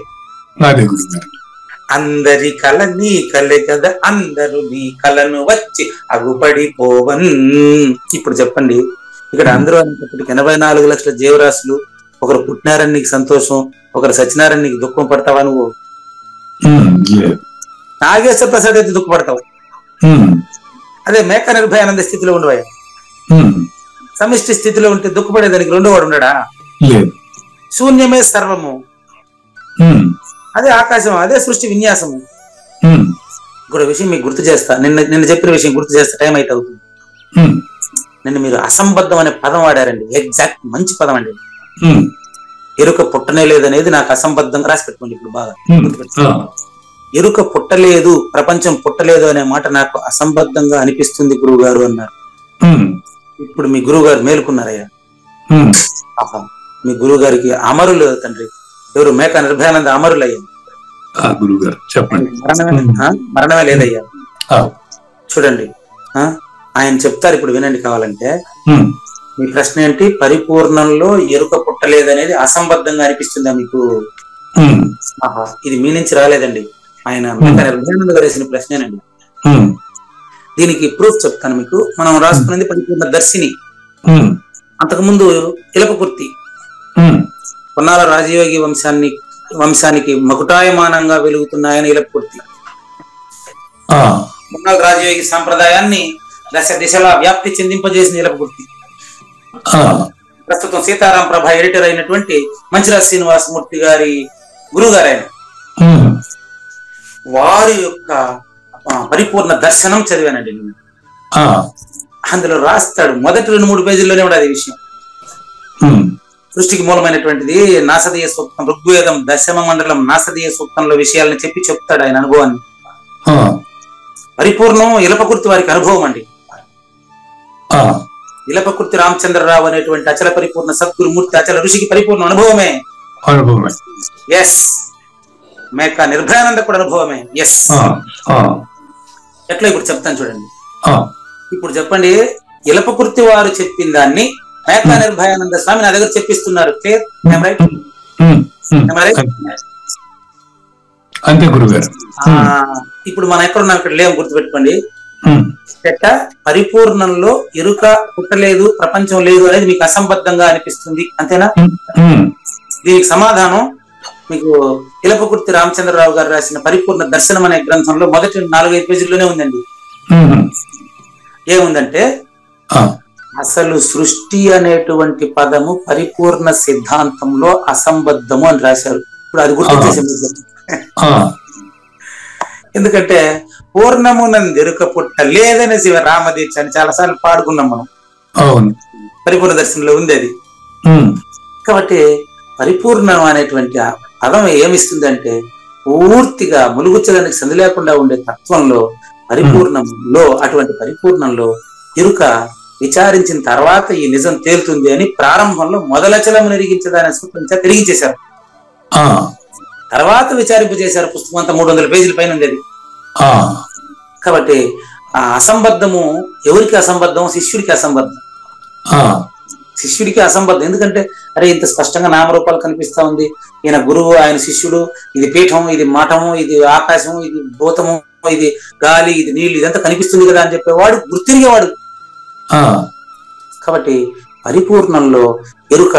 అందరి కళ నీ కలే కదా, అందరూ నీ కళను వచ్చి అగుపడిపోవన్. ఇప్పుడు చెప్పండి, ఇక్కడ అందరూ అనేటప్పటికి 84 లక్షల జీవరాశులు, ఒకరు పుట్టినారని నీకు సంతోషం, ఒకరు సచ్చినారని నీకు దుఃఖం పడతావా నువ్వు? నాగేశ్వర ప్రసాద్ అయితే దుఃఖపడతావు. అదే మేక నిర్భయానంద స్థితిలో ఉండవా, సమిష్టి స్థితిలో ఉంటే దుఃఖపడేదానికి రెండో వాడు ఉన్నాడా? శూన్యమే సర్వము, అదే ఆకాశం, అదే సృష్టి విన్యాసము. ఇంకొక విషయం మీకు గుర్తు చేస్తా, నిన్న చెప్పిన విషయం గుర్తు చేస్తా, టైం అయితే అవుతుంది. నిన్న మీరు అసంబద్ధం అనే పదం వాడారండి, ఎగ్జాక్ట్ మంచి పదం అండి. ఎరుక పుట్టనే లేదనేది నాకు అసంబద్ధంగా రాసి పెట్టుకోండి ఇప్పుడు బాగా. ఎరుక పుట్టలేదు, ప్రపంచం పుట్టలేదు అనే మాట నాకు అసంబద్ధంగా అనిపిస్తుంది గురువు గారు అన్నారు. ఇప్పుడు మీ గురువు గారు మేలుకున్నారయ్యా. మీ గురువు గారికి అమరులు తండ్రి ఎవరు? మేక నిర్భయానంద అమరులయ్యా. గురువు గారు చెప్పండి. మరణమే లేదయ్యా. చూడండి, ఆయన చెప్తారు, ఇప్పుడు వినండి కావాలంటే. మీ ప్రశ్న ఏంటి? పరిపూర్ణంలో ఎరుక పుట్టలేదనేది అసంబద్ధంగా అనిపిస్తుందా మీకు? ఇది మీ నుంచి రాలేదండి, ఆయన మేక నిర్భయానంద గారు వేసిన ప్రశ్నేనండి. దీనికి ప్రూఫ్ చెప్తాను మీకు. మనం రాసుకున్నది పరిపూర్ణ దర్శిని, అంతకుముందు ఇలపకుర్తి. పొన్నాల రాజయోగి వంశానికి మకుటాయమానంగా వెలుగుతున్నాయని ఇలపకుర్తి. పొన్నాల రాజయోగి సాంప్రదాయాన్ని దశ దిశలా వ్యాప్తి చెందింపజేసిన ఇలపకుర్తి. ప్రస్తుతం సీతారాం ప్రభ ఎడిటర్ అయినటువంటి మంచిరాజ్ శ్రీనివాసమూర్తి గారి గురువు గారు ఆయన. వారి యొక్క పరిపూర్ణ దర్శనం చదివానండి నేను. అందులో రాస్తాడు, మొదటి 2-3 పేజీల్లోనే ఉండదు ఈ విషయం. సృష్టికి మూలమైనటువంటిది నాసదీయ సూక్తం, ఋగ్వేదం 10వ మండలం నాసదీయ సూక్తంలో విషయాలను చెప్తాడు ఆయన అనుభవాన్ని. పరిపూర్ణం ఇలపకుర్తి వారికి అనుభవం అండి. ఇలపకుర్తి రామచంద్రరావు అనేటువంటి అచల పరిపూర్ణ సద్గురుమూర్తి అచల ఋషికి పరిపూర్ణ అనుభవమే. ఎస్. మేక నిర్భయానంద కూడా అనుభవమే. ఎస్. ఎట్లా ఇప్పుడు చెప్తాను చూడండి. ఇప్పుడు చెప్పండి, ఇలపకుర్తి వారు చెప్పిన దాన్ని మేక నిర్భయానంద స్వామి నా దగ్గర చెప్పిస్తున్నారు. క్లియర్? అంతే గురుగారు. ఇప్పుడు మనం ఎక్కడున్నాం? ఇక్కడ లేవు, గుర్తుపెట్టుకోండి. పరిపూర్ణంలో ఎరుక పుట్టలేదు, ప్రపంచం లేదు అనేది మీకు అసంబద్ధంగా అనిపిస్తుంది, అంతేనా? దీనికి సమాధానం మీకు ఇలపకుర్తి రామచంద్రరావు గారు రాసిన పరిపూర్ణ దర్శనం అనే గ్రంథంలో మొదటి 4-5 పేజీల్లోనే ఉందండి. ఏముందంటే, అసలు సృష్టి అనేటువంటి పదము పరిపూర్ణ సిద్ధాంతంలో అసంబద్ధము అని రాశారు. ఇప్పుడు అది గుర్తొచ్చేసి, ఎందుకంటే పూర్ణమునందు ఎరుక పుట్ట లేదనే శివ రామదీక్ష అని చాలా సార్లు పాడుకున్నాం మనం. పరిపూర్ణ దర్శనంలో ఉంది అది. కాబట్టి పరిపూర్ణం అనేటువంటి పదం ఏమిస్తుందంటే, పూర్తిగా ములుగుచ్చడానికి సంధి లేకుండా ఉండే తత్వంలో పరిపూర్ణంలో, అటువంటి పరిపూర్ణంలో ఎరుక విచారించిన తర్వాత ఈ నిజం తేలుతుంది అని ప్రారంభంలో మొదలచలము నిరిగించదాని సూత్రం తిరిగిచేశారు. తర్వాత విచారింపు చేశారు. పుస్తకం అంతా 300 పేజీల పైన ఉండేది. కాబట్టి ఆ అసంబద్ధము ఎవరికి అసంబద్ధం? శిష్యుడికి అసంబద్ధం. శిష్యుడికి అసంబద్ధం. ఎందుకంటే అరే ఇంత స్పష్టంగా నామరూపాలు కనిపిస్తా ఉంది, ఈయన గురువు, ఆయన శిష్యుడు, ఇది పీఠం, ఇది మఠము, ఇది ఆకాశము, ఇది భూతము, ఇది గాలి, ఇది నీళ్ళు, ఇదంతా కనిపిస్తుంది కదా అని చెప్పేవాడు గుర్తిరిగేవాడు. కాబట్టి పరిపూర్ణంలో ఎరుక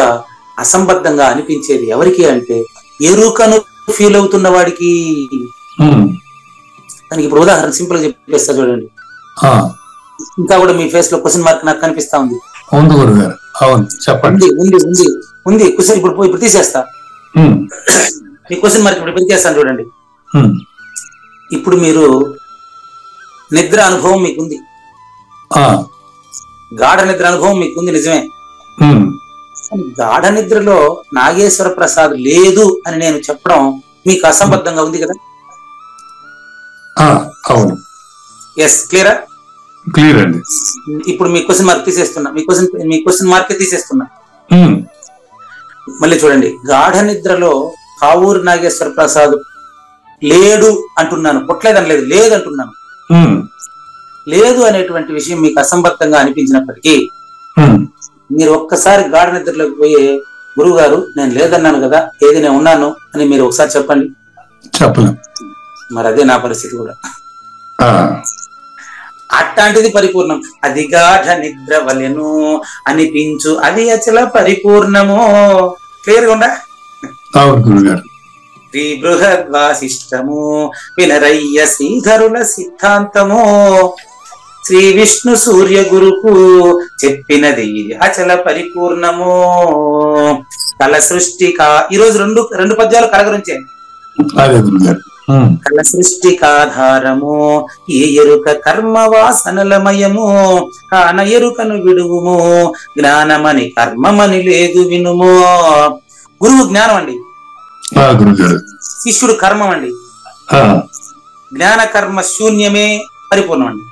అసంబద్ధంగా అనిపించేది ఎవరికి అంటే ఎరుకను ఫీల్ అవుతున్న వాడికి. దానికి ఇప్పుడు ఉదాహరణ సింపుల్ గా చెప్పేస్తా చూడండి. ఇంకా కూడా మీ ఫేస్ లో క్వశ్చన్ మార్క్ నాకు కనిపిస్తా ఉంది. చెప్పండి. ఉంది క్వశ్చన్ ఇప్పుడు తీసేస్తా. మీ క్వశ్చన్ మార్క్ ఇప్పుడు పెరిగేస్తాను చూడండి. ఇప్పుడు మీరు నిద్ర అనుభవం మీకుంది, గాఢ నిద్ర అనుభవం మీకుంది, నిజమే. గాఢ నిద్రలో నాగేశ్వర ప్రసాద్ లేదు అని నేను చెప్పడం మీకు అసంబద్ధంగా ఉంది కదా? అవును. ఎస్, క్లియరా? క్లియర్ అండి. ఇప్పుడు మీ క్వశ్చన్ మార్క్ తీసేస్తున్నా, మీ క్వశ్చన్ మార్కే తీసేస్తున్నా. మళ్ళీ చూడండి, గాఢ నిద్రలో కావూరు నాగేశ్వర ప్రసాద్ లేడు అంటున్నాను, పుట్టలేదనలేదు, లేదు అంటున్నాను. లేదు అనేటువంటి విషయం మీకు అసంబద్ధంగా అనిపించినప్పటికీ మీరు ఒక్కసారి గాఢ నిద్రలోకి పోయి గురువు గారు నేను లేదన్నాను కదా, ఏది నేను ఉన్నాను అని మీరు ఒకసారి చెప్పండి. చెప్పలేం. మరి అదే నా పరిస్థితి కూడా. అట్లాంటిది పరిపూర్ణం. అది గాఢ నిద్ర వలెను అనిపించు, అది అచల పరిపూర్ణము. క్లియర్గా ఉందా? శ్రీ బృహద్వాసిష్టము వినరయ్య శ్రీధరుల సిద్ధాంతము, శ్రీ విష్ణు సూర్య గురుకు చెప్పినది అచల పరిపూర్ణము. కల సృష్టిక, ఈరోజు రెండు పద్యాలు కల గురించే. కల సృష్టికాధారము ఏ ఎరుక కర్మ వాసనలమయము, కాన ఎరుకను విడువుము జ్ఞానమని కర్మమని లేదు వినుము. గురువు జ్ఞానం అండి, శిష్యుడు కర్మం అండి. జ్ఞాన కర్మ శూన్యమే పరిపూర్ణం అండి.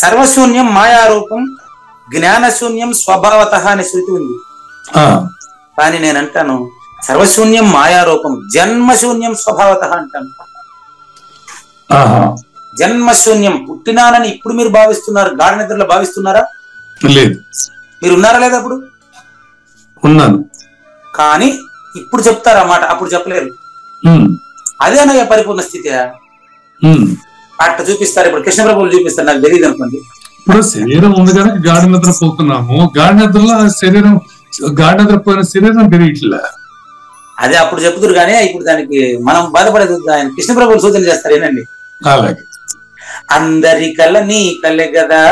సర్వశూన్యం మాయారూపం, జ్ఞాన శూన్యం స్వభావత అనే శృతి ఉంది. కానీ నేను అంటాను సర్వశూన్యం మాయారూపం, జన్మశూన్యం స్వభావత అంటాను. జన్మశూన్యం, పుట్టినానని ఇప్పుడు మీరు భావిస్తున్నారు, గాఢ నిద్రలో భావిస్తున్నారా? లేదు. మీరు ఉన్నారా లేదా? అప్పుడు ఉన్నాను, కానీ ఇప్పుడు చెప్తారు అన్నమాట, అప్పుడు చెప్పలేరు. అదేనయ్యా పరిపూర్ణ స్థితి. అట్లా చూపిస్తారు. ఇప్పుడు కృష్ణ ప్రభువులు చూపిస్తారు, నాకు తెలియదు అనుకోండి. ఇప్పుడు శరీరం ఉంది కనుక గాఢ నిద్ర పోతున్నాము, గాఢ నిద్రలో శరీరం, గాఢ నిద్ర పోయిన శరీరం తెలియట్లే. అదే అప్పుడు చెప్తురు కానీ ఇప్పుడు దానికి మనం బాధపడేది. ఆయన కృష్ణ ప్రభువులు సూచన చేస్తారు ఏనండి. అలాగే అందరి కల నీ కలే గదా,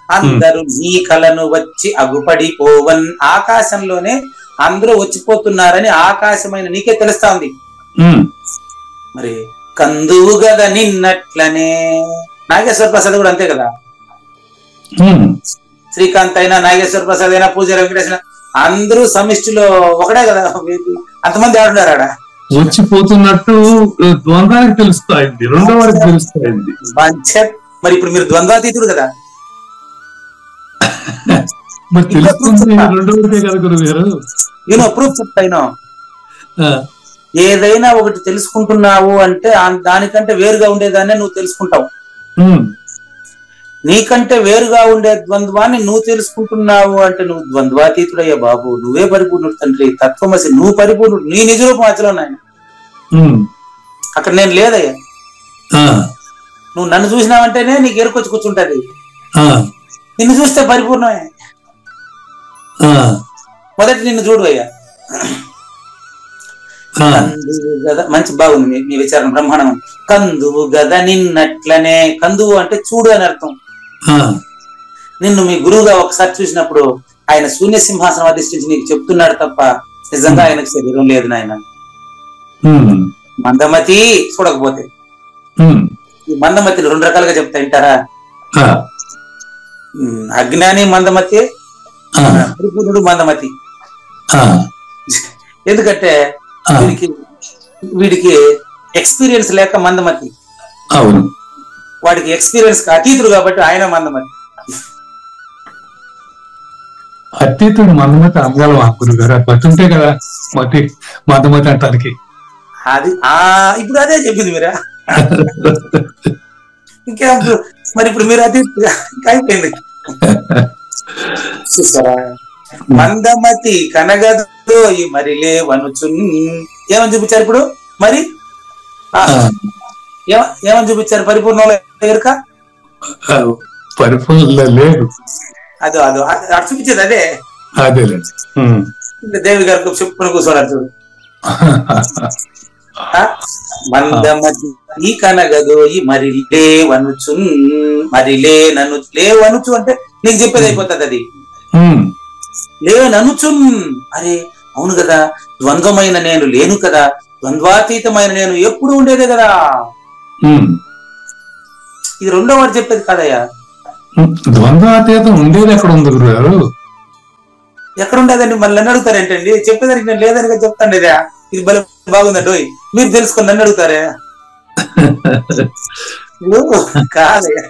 అందరూ నీ కలను వచ్చి అగుపడిపోవన్. ఆకాశంలోనే అందరూ వచ్చిపోతున్నారని ఆకాశమైన నీకే తెలుస్తా ఉంది. మరి కందువు గద నిన్నట్లనే నాగేశ్వర ప్రసాద్ కూడా అంతే కదా. శ్రీకాంత్ అయినా, నాగేశ్వర ప్రసాద్ అయినా, పూజారి వెంకటేశ్వర, అందరూ సమిష్టిలో ఒకటే కదా. అంతమంది ఆడున్నారు ఆడ. వచ్చిపోతున్నట్టు ద్వంద్వానికి తెలుస్తాయింది, రెండో వారికి తెలుస్తాయింది. మరి ఇప్పుడు మీరు ద్వంద్వాతీతుడు కదా. నేను ప్రూఫ్ చెప్తాను. ఏదైనా ఒకటి తెలుసుకుంటున్నావు అంటే దానికంటే వేరుగా ఉండేదాన్నే నువ్వు తెలుసుకుంటావు. నీకంటే వేరుగా ఉండే ద్వంద్వాన్ని నువ్వు తెలుసుకుంటున్నావు అంటే నువ్వు ద్వంద్వాతీతుడయ్యా బాబు. నువ్వే పరిపూర్ణుడు తండ్రి, తత్వమసి, నువ్వు పరిపూర్ణుడు. నీ నిజ రూపం అచలో నాయన, అక్కడ నేను లేదయ్యా. నువ్వు నన్ను చూసినావంటేనే నీకు ఎరుకొచ్చి కూర్చుంటది. నిన్ను చూస్తే పరిపూర్ణమే. మొదటి నిన్ను చూడు అయ్యా. మంచి బాగుంది మీ విచారం, బ్రహ్మాండం. కందువు గద నిన్నట్లనే, కందువు అంటే చూడు అని అర్థం. నిన్ను మీ గురువుగా ఒకసారి చూసినప్పుడు ఆయన శూన్య సింహాసనం అధిష్ఠించి నీకు చెప్తున్నాడు తప్ప నిజంగా ఆయనకు శరీరం లేదు నాయన. మందమతి చూడకపోతే ఈ మందమతిని రెండు రకాలుగా చెప్తా వింటారా? అజ్ఞాని మందమతి, పరిపూర్ణుడు మందమతి. ఎందుకంటే వీడికి ఎక్స్పీరియన్స్ లేక మందమతి, వాడికి ఎక్స్పీరియన్స్ అతీతుడు కాబట్టి ఆయన మందమతి. అతీతుడు మందమతి అనగలవా గురువు గారు? బతుంటే కదా మతి మందమతి అంటానికి. అది ఇప్పుడు అదే చెప్పింది మీరా. ఇంకా మరి ఇప్పుడు మీరు అతీతుడు అయిపోయింది. చూసారా? మందమతి కనగదు మరి లేవనుచు ఏమని చూపించారు ఇప్పుడు? మరి ఏమని చూపించారు పరిపూర్ణంలో ఎరుక? పరిపూర్ణ లేదు. అదో అదో అటు చూపించేది అదే. అదేలేండి. దేవి గారికి చెప్పుకుని కూర్చోడారు చూడు. మందమతి కనగదోయి మరి లేవనుచు, మరి లేవనుచు అంటే నీకు చెప్పేది అయిపోతుంది. అది లేననుచు, అరే అవును కదా, ద్వంద్వమైన నేను లేను కదా, ద్వంద్వాతీతమైన నేను ఎప్పుడు ఉండేదే కదా. ఇది రెండో వాడు చెప్పేది కాదయ్యా. ద్వంద్వాతీతం ఉండేది ఎక్కడ ఉంది గురుగారు? ఎక్కడ ఉండేదండి? మళ్ళీ నన్ను అడుగుతారేంటండి? చెప్పేదానికి నేను లేదని చెప్తాను. ఇదా ఇది బలి బాగుందండి, మీరు తెలుసుకొని నన్ను అడుగుతారే? కాదయ్యా,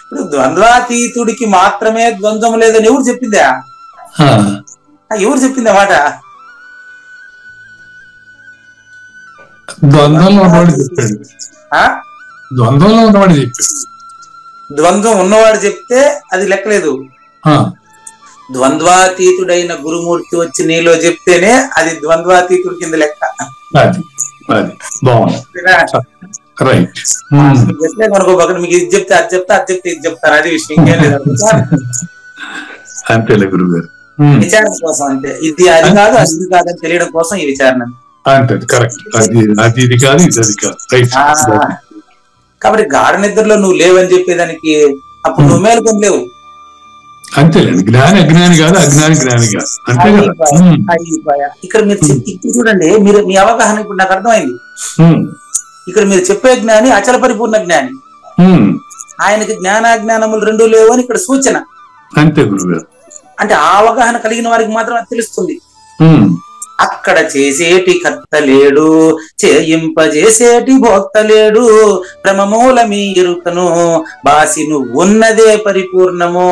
ఇప్పుడు ద్వంద్వాతీతుడికి మాత్రమే ద్వంద్వం లేదని ఎవరు చెప్పిందా? ఎవరు చెప్పిందా మాట? ద్వంద్వంలో ఉన్నవాడు చెప్పాడు. ద్వంద్వంలో ఉన్నవాడు చెప్పాడు. ద్వంద్వం ఉన్నవాడు చెప్తే అది లెక్కలేదు. ద్వంద్వాతీతుడైన గురుమూర్తి వచ్చి నీలో చెప్తేనే అది ద్వంద్వాతీతుడి కింద లెక్క. చెప్పలేదు అనుకో, పక్కన మీకు ఇది చెప్తే అది చెప్తా, అది చెప్తే ఇది చెప్తాను, అది విషయం ఇంకేం లేదు. అంతేలే గురుగారు, విచారణ కోసం అంతే. ఇది అది కాదు, అది ఇది కాదని తెలియడం కోసం ఈ విచారణ. కాబట్టి గాఢ నిద్రలో నువ్వు లేవని చెప్పేదానికి అప్పుడు నువ్వు మేలుకొని లేవు. అంతేలేండి, జ్ఞాని అజ్ఞాని కాదు, అజ్ఞాని జ్ఞాని కాదు. అంతే కదా. ఇక్కడ మీరు ఇప్పుడు చూడండి, మీరు మీ అవగాహన ఇప్పుడు నాకు అర్థమైంది. ఇక్కడ మీరు చెప్పే జ్ఞాని అచల పరిపూర్ణ జ్ఞాని. ఆయనకి జ్ఞానాజ్ఞానములు రెండు లేవు అని ఇక్కడ సూచన. అంతే గురుగారు. అంటే ఆ అవగాహన కలిగిన వారికి మాత్రం అది తెలుస్తుంది. అక్కడ చేసేటి కర్త లేడు, చేయింపజేసేటి భోక్త లేడు, భ్రమమూల మీ ఎరుకను బాసి నువ్వు ఉన్నదే పరిపూర్ణము.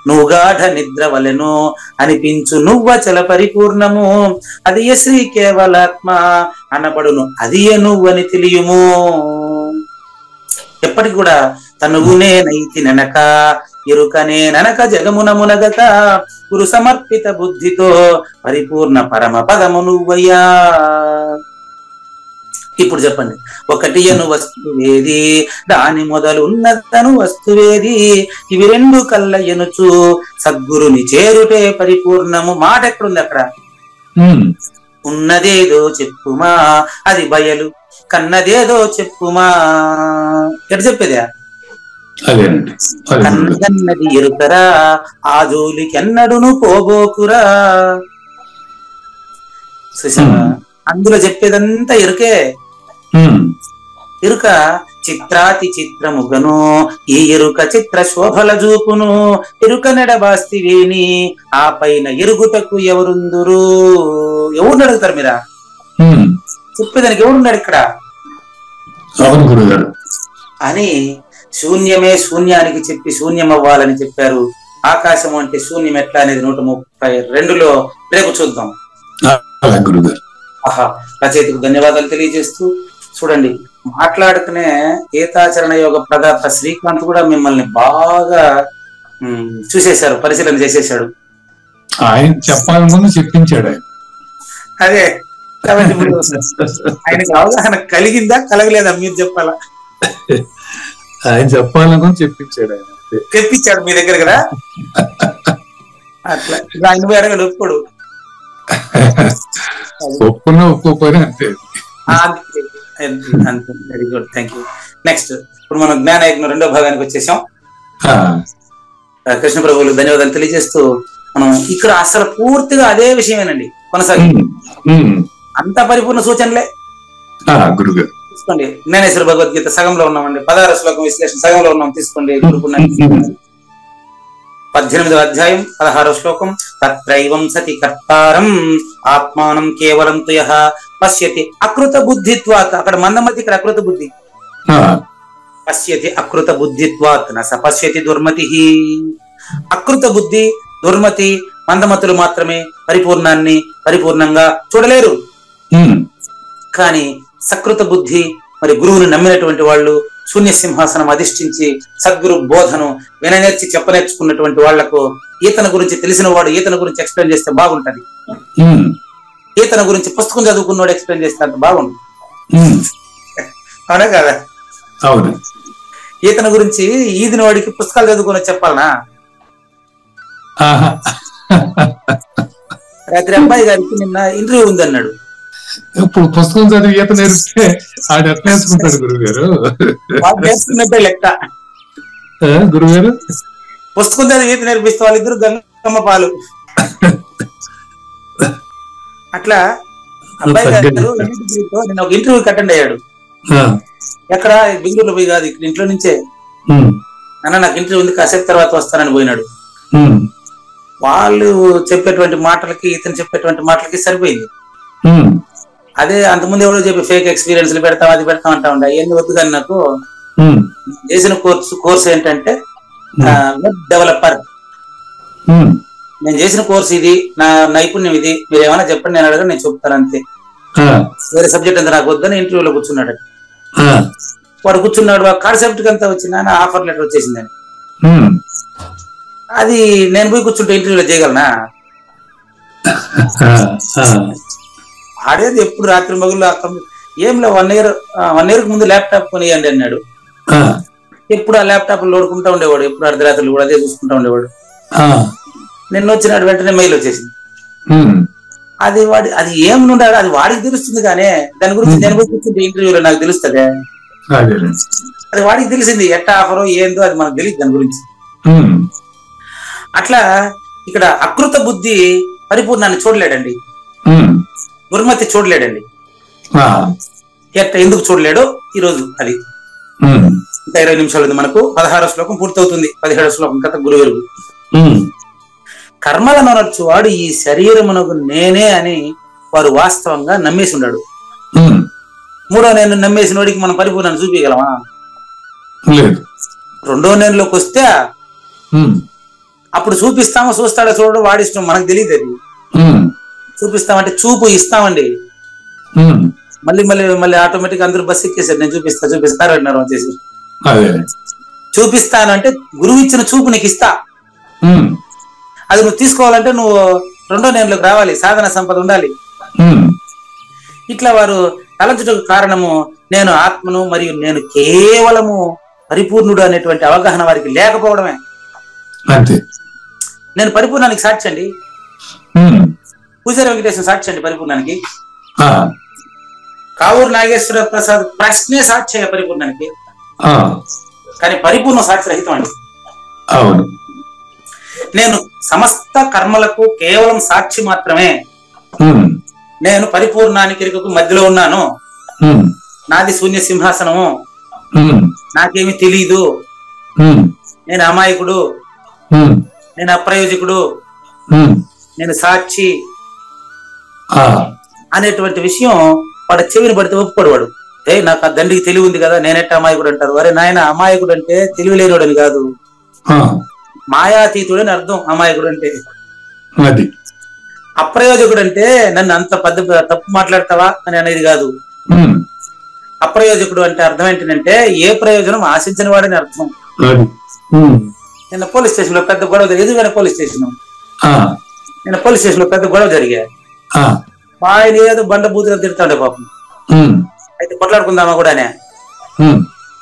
నువ్వు గాఢ నిద్ర వలెను అనిపించు నువ్వచల పరిపూర్ణము. అది ఏ శ్రీ కేవలాత్మ అనబడును, అది ఏ నువ్వని తెలియము. ఎప్పటికి కూడా తనువునే నైతి నెనక ఎరుకనే ననక జగమునమునగత గురు సమర్పిత బుద్ధితో పరిపూర్ణ పరమ పదము నువ్వయ్యా. ఇప్పుడు చెప్పండి, ఒకటి అను వస్తువేది, దాని మొదలున్నతను వస్తువేది, ఇవి రెండు కళ్ళ ఎనుచు సద్గురుని చేరుటే పరిపూర్ణము. మాట ఎక్కడుంది? అక్కడ ఉన్నదేదో చెప్పుమా అది బయలు, కన్నదేదో చెప్పుమా. ఎటు చెప్పేదా? కన్నది ఎరుకరా ఆ జోలికి ఎన్నడును పోబోకురా. అందులో చెప్పేదంతా ఎరుకే. ఎరుక చిత్రాతి చిత్రముగను, ఈ ఎరుక చిత్ర శోభల చూపును. ఎరుక నెడబాస్తివేని ఆ పైన ఎరుగుటకు ఎవరుందురు? ఎవరిని అడుగుతారు మీరా? చెప్పేదానికి ఎవరున్నాడు ఇక్కడ అని శూన్యమే శూన్యానికి చెప్పి శూన్యం అవ్వాలని చెప్పారు. ఆకాశం అంటే శూన్యం ఎట్లా అనేది 132లో రేపు చూద్దాం. రచయితకు ధన్యవాదాలు తెలియజేస్తూ, చూడండి మాట్లాడుకునే గీతాచరణ యోగ ప్రదాత శ్రీకాంత్ కూడా మిమ్మల్ని బాగా చూసేశారు, పరిశీలన చేసేశాడు. ఆయన చెప్పాలని చెప్పించాడు. అదే కాబట్టి ఆయనకు అవగాహన కలిగిందా కలగలేదా మీరు చెప్పాలా? ఆయన చెప్పాలని చెప్పించాడు. ఆయన తెప్పించాడు మీ దగ్గర కదా. అట్లా ఆయన పోయి అడగడు, ఒప్పుకోడు. ఒప్పుకున్నా ఒప్పుకోపోయినా అంతే. అంతే. Very good, thank you. Next ఇప్పుడు మనం జ్ఞానయజ్ఞం రెండో భాగానికి వచ్చేసాం. కృష్ణ ప్రభువులు ధన్యవాదాలు తెలియజేస్తూ మనం ఇక్కడ అసలు పూర్తిగా అదే విషయమేనండి కొనసాగి. అంత పరిపూర్ణ సూచనలే గురుగారు. తీసుకోండి, జ్ఞానేశ్వర భగవద్గీత సగంలో ఉన్నామండి. 16వ శ్లోకం విశ్లేషణ సగంలో ఉన్నాం. తీసుకోండి గురుకున్నాం. 18వ అధ్యాయం 16వ శ్లోకం. తత్రైవం సతి కర్తారం ఆత్మానం కేవలం తుయః పశ్యతి అకృత బుద్ధిత్వాత్. అక్కడ మందమతి, ఇక్కడ అకృత బుద్ధి. పశ్యతి అకృత బుద్ధిత్వాత్ న స పశ్యతి దుర్మతి. అకృత బుద్ధి, దుర్మతి, మందమతులు మాత్రమే పరిపూర్ణాన్ని పరిపూర్ణంగా చూడలేరు. కానీ సకృత బుద్ధి మరి గురువుని నమ్మినటువంటి వాళ్ళు, శూన్య సింహాసనం అధిష్ఠించి సద్గురు బోధను విననేర్చి చెప్పనేర్చుకున్నటువంటి వాళ్లకు ఈతన గురించి తెలిసిన వాడు ఈతన గురించి ఎక్స్ప్లెయిన్ చేస్తే బాగుంటది. ఈతన గురించి పుస్తకం చదువుకున్నవాడు ఎక్స్ప్లెయిన్ చేస్తే అంత బాగుంటుంది. అవునా కదా? అవును. ఈతని గురించి ఈదిన వాడికి పుస్తకాలు చదువుకొని చెప్పాలనా? రాత్రి అబ్బాయి గారికి నిన్న ఇంటర్వ్యూ ఉంది అన్నాడు. ఇప్పుడు పుస్తకం చదివి ఈత నేర్పితే ఆడు ఎట్లా నేర్చుకుంటాడు గురుగారు? నేర్చుకున్నట్టే లెక్క. గురుగారు పుస్తకం చదివి ఈత నేర్పిస్తే వాళ్ళిద్దరు గంగమ్మ పాలు. అట్లా అబ్బాయి గారు నిన్న ఒక ఇంటర్వ్యూకి అటెండ్ అయ్యాడు. ఎక్కడ బెంగళూరులో పోయి కాదు, ఇక్కడ ఇంట్లో నుంచే. అన్న నాకు ఇంటర్వ్యూ ఉంది, కాసేపు తర్వాత వస్తానని పోయినాడు. వాళ్ళు చెప్పేటువంటి మాటలకి ఇతను చెప్పేటువంటి మాటలకి సరిపోయింది. అదే అంతకుముందు ఎవరో చెప్పి ఫేక్ ఎక్స్పీరియన్స్లు పెడతాం, అది పెడతాం అంటా ఉండే. అవన్నీ వద్దు. కానీ నాకు చేసిన కోర్సు ఏంటంటే వెబ్ డెవలపర్. నేను చేసిన కోర్సు ఇది, నా నైపుణ్యం ఇది, మీరు ఏమైనా చెప్పండి, నేను అడగ నేను చెప్తాను అంతే, వేరే సబ్జెక్ట్ అంతా నాకు వద్దని ఇంటర్వ్యూలో కూర్చున్నాడు. వాడు కూర్చున్నాడు, కాన్సెప్ట్ అంతా వచ్చింది, ఆఫర్ లెటర్ వచ్చేసిందని. అది నేను పోయి కూర్చుంటే ఇంటర్వ్యూలో చేయగలనా? ఆడేది ఎప్పుడు రాత్రి మగుళ్ళు ఏం లే 1 year ముందు ల్యాప్టాప్ కొనియండి అన్నాడు. ఎప్పుడు ఆ ల్యాప్టాప్ లోడుకుంటా ఉండేవాడు, ఎప్పుడు అర్ధరాత్రులు కూడా అదే చూసుకుంటా ఉండేవాడు. నిన్న వచ్చినాడు, వెంటనే మెయిల్ వచ్చేసింది. అది ఏం ఉండాలి, అది వాడికి తెలుస్తుంది. కానీ దాని గురించి నేను పోయి కూర్చుంటే ఇంటర్వ్యూలో నాకు తెలుస్తుంది. అది వాడికి తెలిసింది, ఎట్ట ఆఫరో ఏందో అది మనకు తెలియదు దాని గురించి. అట్లా ఇక్కడ అకృత బుద్ధి పరిపూర్ణాన్ని చూడలేడండి, గురుమతి చూడలేడండి. ఎందుకు చూడలేడో ఈరోజు అది ఇంకా 20 నిమిషాలు ఉంది మనకు. 16వ శ్లోకం పూర్తవుతుంది. 17వ శ్లోకం కథ గురువెరుగు. కర్మలను అనొచ్చు వాడు ఈ శరీరమునకు నేనే అని వారు వాస్తవంగా నమ్మేసి ఉన్నాడు. మూడో నేను నమ్మేసిన వాడికి మనం పరిపూర్ణాన్ని చూపించగలమా? రెండో నేనులోకి వస్తే అప్పుడు చూపిస్తామో చూస్తాడో చూడడం వాడి ఇష్టం, మనకు తెలియదు. అది చూపిస్తామంటే చూపు ఇస్తామండి. మళ్ళీ మళ్ళీ మళ్ళీ ఆటోమేటిక్ అందరూ బస్ ఎక్కేసారు, నేను చూపిస్తారు అన్నారు వచ్చేసి. చూపిస్తానంటే గురువు ఇచ్చిన చూపు నీకు ఇస్తా, అది నువ్వు తీసుకోవాలంటే నువ్వు రెండో నేనులోకి రావాలి, సాధన సంపద ఉండాలి. ఇట్లా వారు తలంచుటకు కారణము నేను ఆత్మను మరియు నేను కేవలము పరిపూర్ణుడు అనేటువంటి అవగాహన వారికి లేకపోవడమే. నేను పరిపూర్ణానికి సాక్షి అండి, పూజారి వెంకటేశ్వర సాక్షి అండి పరిపూర్ణానికి, కావూరు నాగేశ్వర ప్రసాద్ ప్రశ్నే సాక్షి పరిపూర్ణానికి. కానీ పరిపూర్ణ సాక్షి రహితం అండి. నేను సమస్త కర్మలకు కేవలం సాక్షి మాత్రమే. నేను పరిపూర్ణానికి ఇరుకకు మధ్యలో ఉన్నాను. నాది శూన్య సింహాసనము, నాకేమి తెలీదు, నేను అమాయకుడు, నేను అప్రయోజకుడు, నేను సాక్షి అనేటువంటి విషయం వాడు చెవిని పడితే ఒప్పుకోడు. వాడు నాకు ఆ దండికి తెలివి ఉంది కదా, నేనెట్ట అమాయకుడు అంటారు. అరే నాయన, అమాయకుడు అంటే తెలివి లేనివాడని కాదు, మాయాతీతుడని అర్థం అమాయకుడు అంటే. అప్రయోజకుడు అంటే నన్ను అంత పెద్ద తప్పు మాట్లాడతావా అని అనేది కాదు. అప్రయోజకుడు అంటే అర్థం ఏంటంటే ఏ ప్రయోజనం ఆశించని వాడని అర్థం. నిన్న పోలీస్ స్టేషన్ లో పెద్ద గొడవ జరిగింది. ఎదుగునే పోలీస్ స్టేషన్, నిన్న పోలీస్ స్టేషన్ లో పెద్ద గొడవ జరిగాయి. ఆయన ఏదో బండ బూతుగా తిడతాడే పాపం. అయితే కొట్లాడుకుందామా కూడా అనే,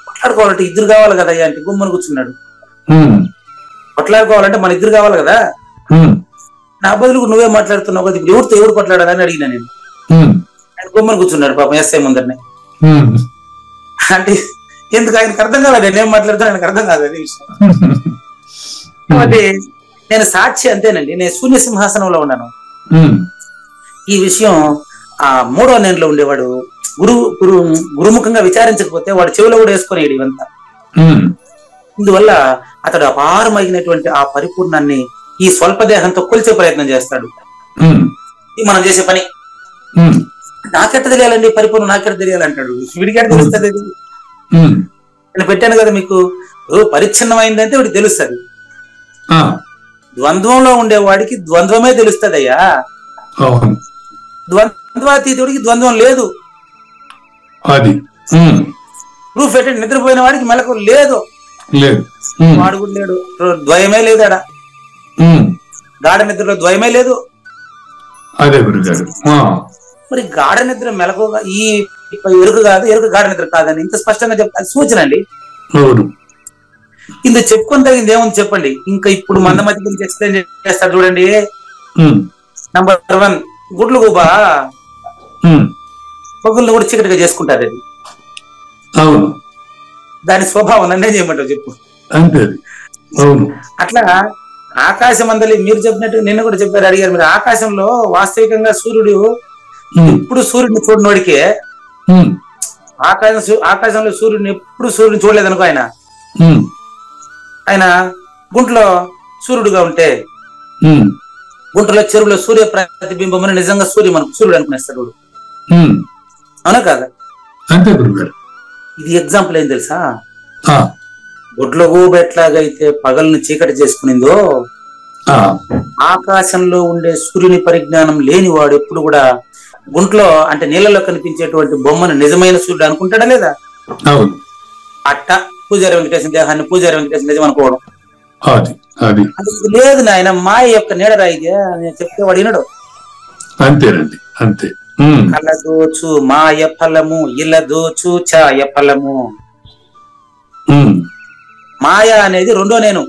కొట్లాడుకోవాలంటే ఇద్దరు కావాలి కదా అయ్యా అంటే గుమ్మని కూర్చున్నాడు. కొట్లాడుకోవాలంటే మన ఇద్దరు కావాలి కదా, నా బదులుకు నువ్వే మాట్లాడుతున్నావు కదా, ఇప్పుడు ఎవరు కొట్లాడాలని అడిగినా నేను. ఆయన గుమ్మని కూర్చున్నాడు పాపం ఎస్ఐ ముందరనే. అంటే ఎందుకు ఆయనకు అర్థం కాలేదు, నేనేం మాట్లాడుతున్నా ఆయనకు అర్థం కాదు అది విషయం. కాబట్టి నేను సాక్షి అంతేనండి, నేను శూన్య సింహాసనంలో ఉన్నాను. ఈ విషయం ఆ మూడో నేనులో ఉండేవాడు గురుముఖంగా విచారించకపోతే వాడు చెవిలో కూడా వేసుకునేది ఇవంతా. ఇందువల్ల అతడు అపారమైనటువంటి ఆ పరిపూర్ణాన్ని ఈ స్వల్ప దేహంతో కొలిచే ప్రయత్నం చేస్తాడు. ఇది మనం చేసే పని. నాకెట్ట తెలియాలండి పరిపూర్ణం, నాకెట్ట తెలియాలంటాడు. వీడికెట్ట తెలుస్తుంది? నేను పెట్టాను కదా మీకు, పరిచ్ఛిన్నమైందంటే వీడికి తెలుస్తుంది. ద్వంద్వంలో ఉండేవాడికి ద్వంద్వమే తెలుస్తుంది అయ్యా. ద్వంద్వాతీతుడికి ద్వంద్వం లేదు. ప్రూఫ్ ఏంటంటే నిద్రపోయిన వాడికి మెలకు లేదు, వాడు కూడా లేడు, ద్వయమే లేదు. ఆడ గాఢ నిద్రలో ద్వయమే లేదు. అదే గురుగారు. మరి గాఢ నిద్ర మెలకుగా ఈ ఎరుక కాదు, ఎరుక గాఢ నిద్ర కాదని ఇంత స్పష్టంగా చెప్తారు. సూచన అండి. ఇంత చెప్పుకొని తగింది ఏముంది చెప్పండి. ఇంకా ఇప్పుడు మందమతి గురించి ఎక్స్ప్లెయిన్ చేస్తారు చూడండి. నంబర్ 1, గుడ్లు గుబా పగుళ్ళు కూడా చీకటిగా చేసుకుంటారు. అది అవును, దాని స్వభావం నన్నే చేయమంటావు చెప్పు. అంతే. అవును, అట్లా ఆకాశం అందలి మీరు చెప్పినట్టు నిన్న కూడా చెప్పారు, అడిగారు మీరు. ఆకాశంలో వాస్తవికంగా సూర్యుడు ఎప్పుడు సూర్యుడిని చూడనోడికే, ఆకాశంలో సూర్యుడిని ఎప్పుడు సూర్యుడిని చూడలేదనుకో ఆయన గుంట్లో సూర్యుడుగా ఉంటే గుంటలో చెరువులో సూర్య ప్రతిబింబం నిజంగా సూర్యుడు అనుకునేస్తాడు. అవునా కాదా? అంతే గురుగారు. ఇది ఎగ్జాంపుల్ ఏం తెలుసా? గుడ్ల గూబ ఎట్లాగైతే పగలను చీకటి చేసుకునిందో, ఆకాశంలో ఉండే సూర్యుని పరిజ్ఞానం లేని వాడు ఎప్పుడు కూడా గుంట్లో అంటే నీళ్ళలో కనిపించేటువంటి బొమ్మను నిజమైన సూర్యుడు అనుకుంటాడా లేదా? అట్ట పూజారి వెంకటేశ్వర దేహాన్ని పూజారి వెంకటేశ్వర నిజం అనుకోవడం అది లేదు నాయన, మాయ యొక్క నీడరా ఇది అని చెప్తే వాడు వినడు. అంతేనండి, అంతే. కళ్ళ దోచు మాయ ఫలము, ఇళ్ళ దోచు ఛాయ ఫలము. మాయ అనేది రెండో నేను,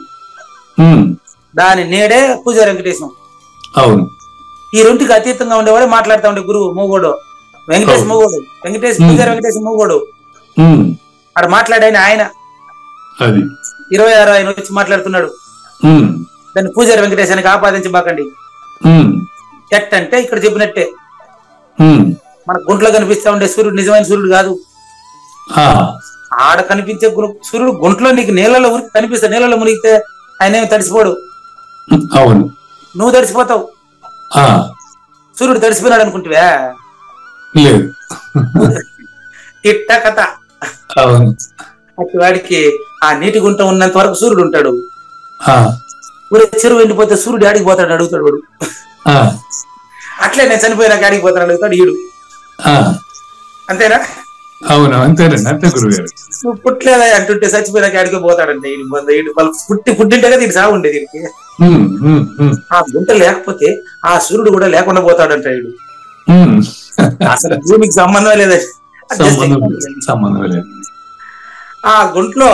దాని నేడే పూజారి వెంకటేశం. అవును, ఈ రెండుకి అతీతంగా ఉండేవాడే మాట్లాడుతూ ఉండే గురువు మూగోడు, వెంకటేశ్ మూగోడు, పూజారి వెంకటేశం మూగోడు. అక్కడ మాట్లాడాయన ఆయన 26 ఆయన వచ్చి మాట్లాడుతున్నాడు. దాన్ని పూజారి వెంకటేశానికి ఆపాదించబాకండి. ఎట్టంటే ఇక్కడ చెప్పినట్టే మన గుంట్లో కనిపిస్తా ఉండే సూర్యుడు నిజమైన సూర్యుడు కాదు. ఆడ కనిపించే సూర్యుడు గుంట్లో నీకు నీళ్ళలో ఉరికి కనిపిస్తా, నీళ్ళలో మునిగితే ఆయన ఏమి తడిసిపోడు. అవును, నువ్వు తడిసిపోతావు. సూర్యుడు తడిసిపోయినాడు అనుకుంటువా? లేదు, ఇట్ట కథ. అటు వాడికి ఆ నీటి గుంట ఉన్నంత వరకు సూర్యుడు ఉంటాడు. చెరువు ఎండిపోతే సూర్యుడు ఆడికి పోతాడు అడుగుతాడు వాడు. అట్లే నేను చనిపోయినాక ఆడికి పోతాను అడుగుతాడు ఈడు. అంతేనా? అవును, అంతేనండి, అంతే గురుగారు. నువ్వు పుట్టలేదా అంటుంటే చచ్చిపోయినాక ఆడికి పోతాడంటే ఈడు పుట్టింటే కదా దీనికి సాగు ఉండేది. దీనికి ఆ గుంట లేకపోతే ఆ సూర్యుడు కూడా లేకుండా పోతాడంట ఈడు. అసలు భూమికి సంబంధం లేదా? ఆ గుంట్లో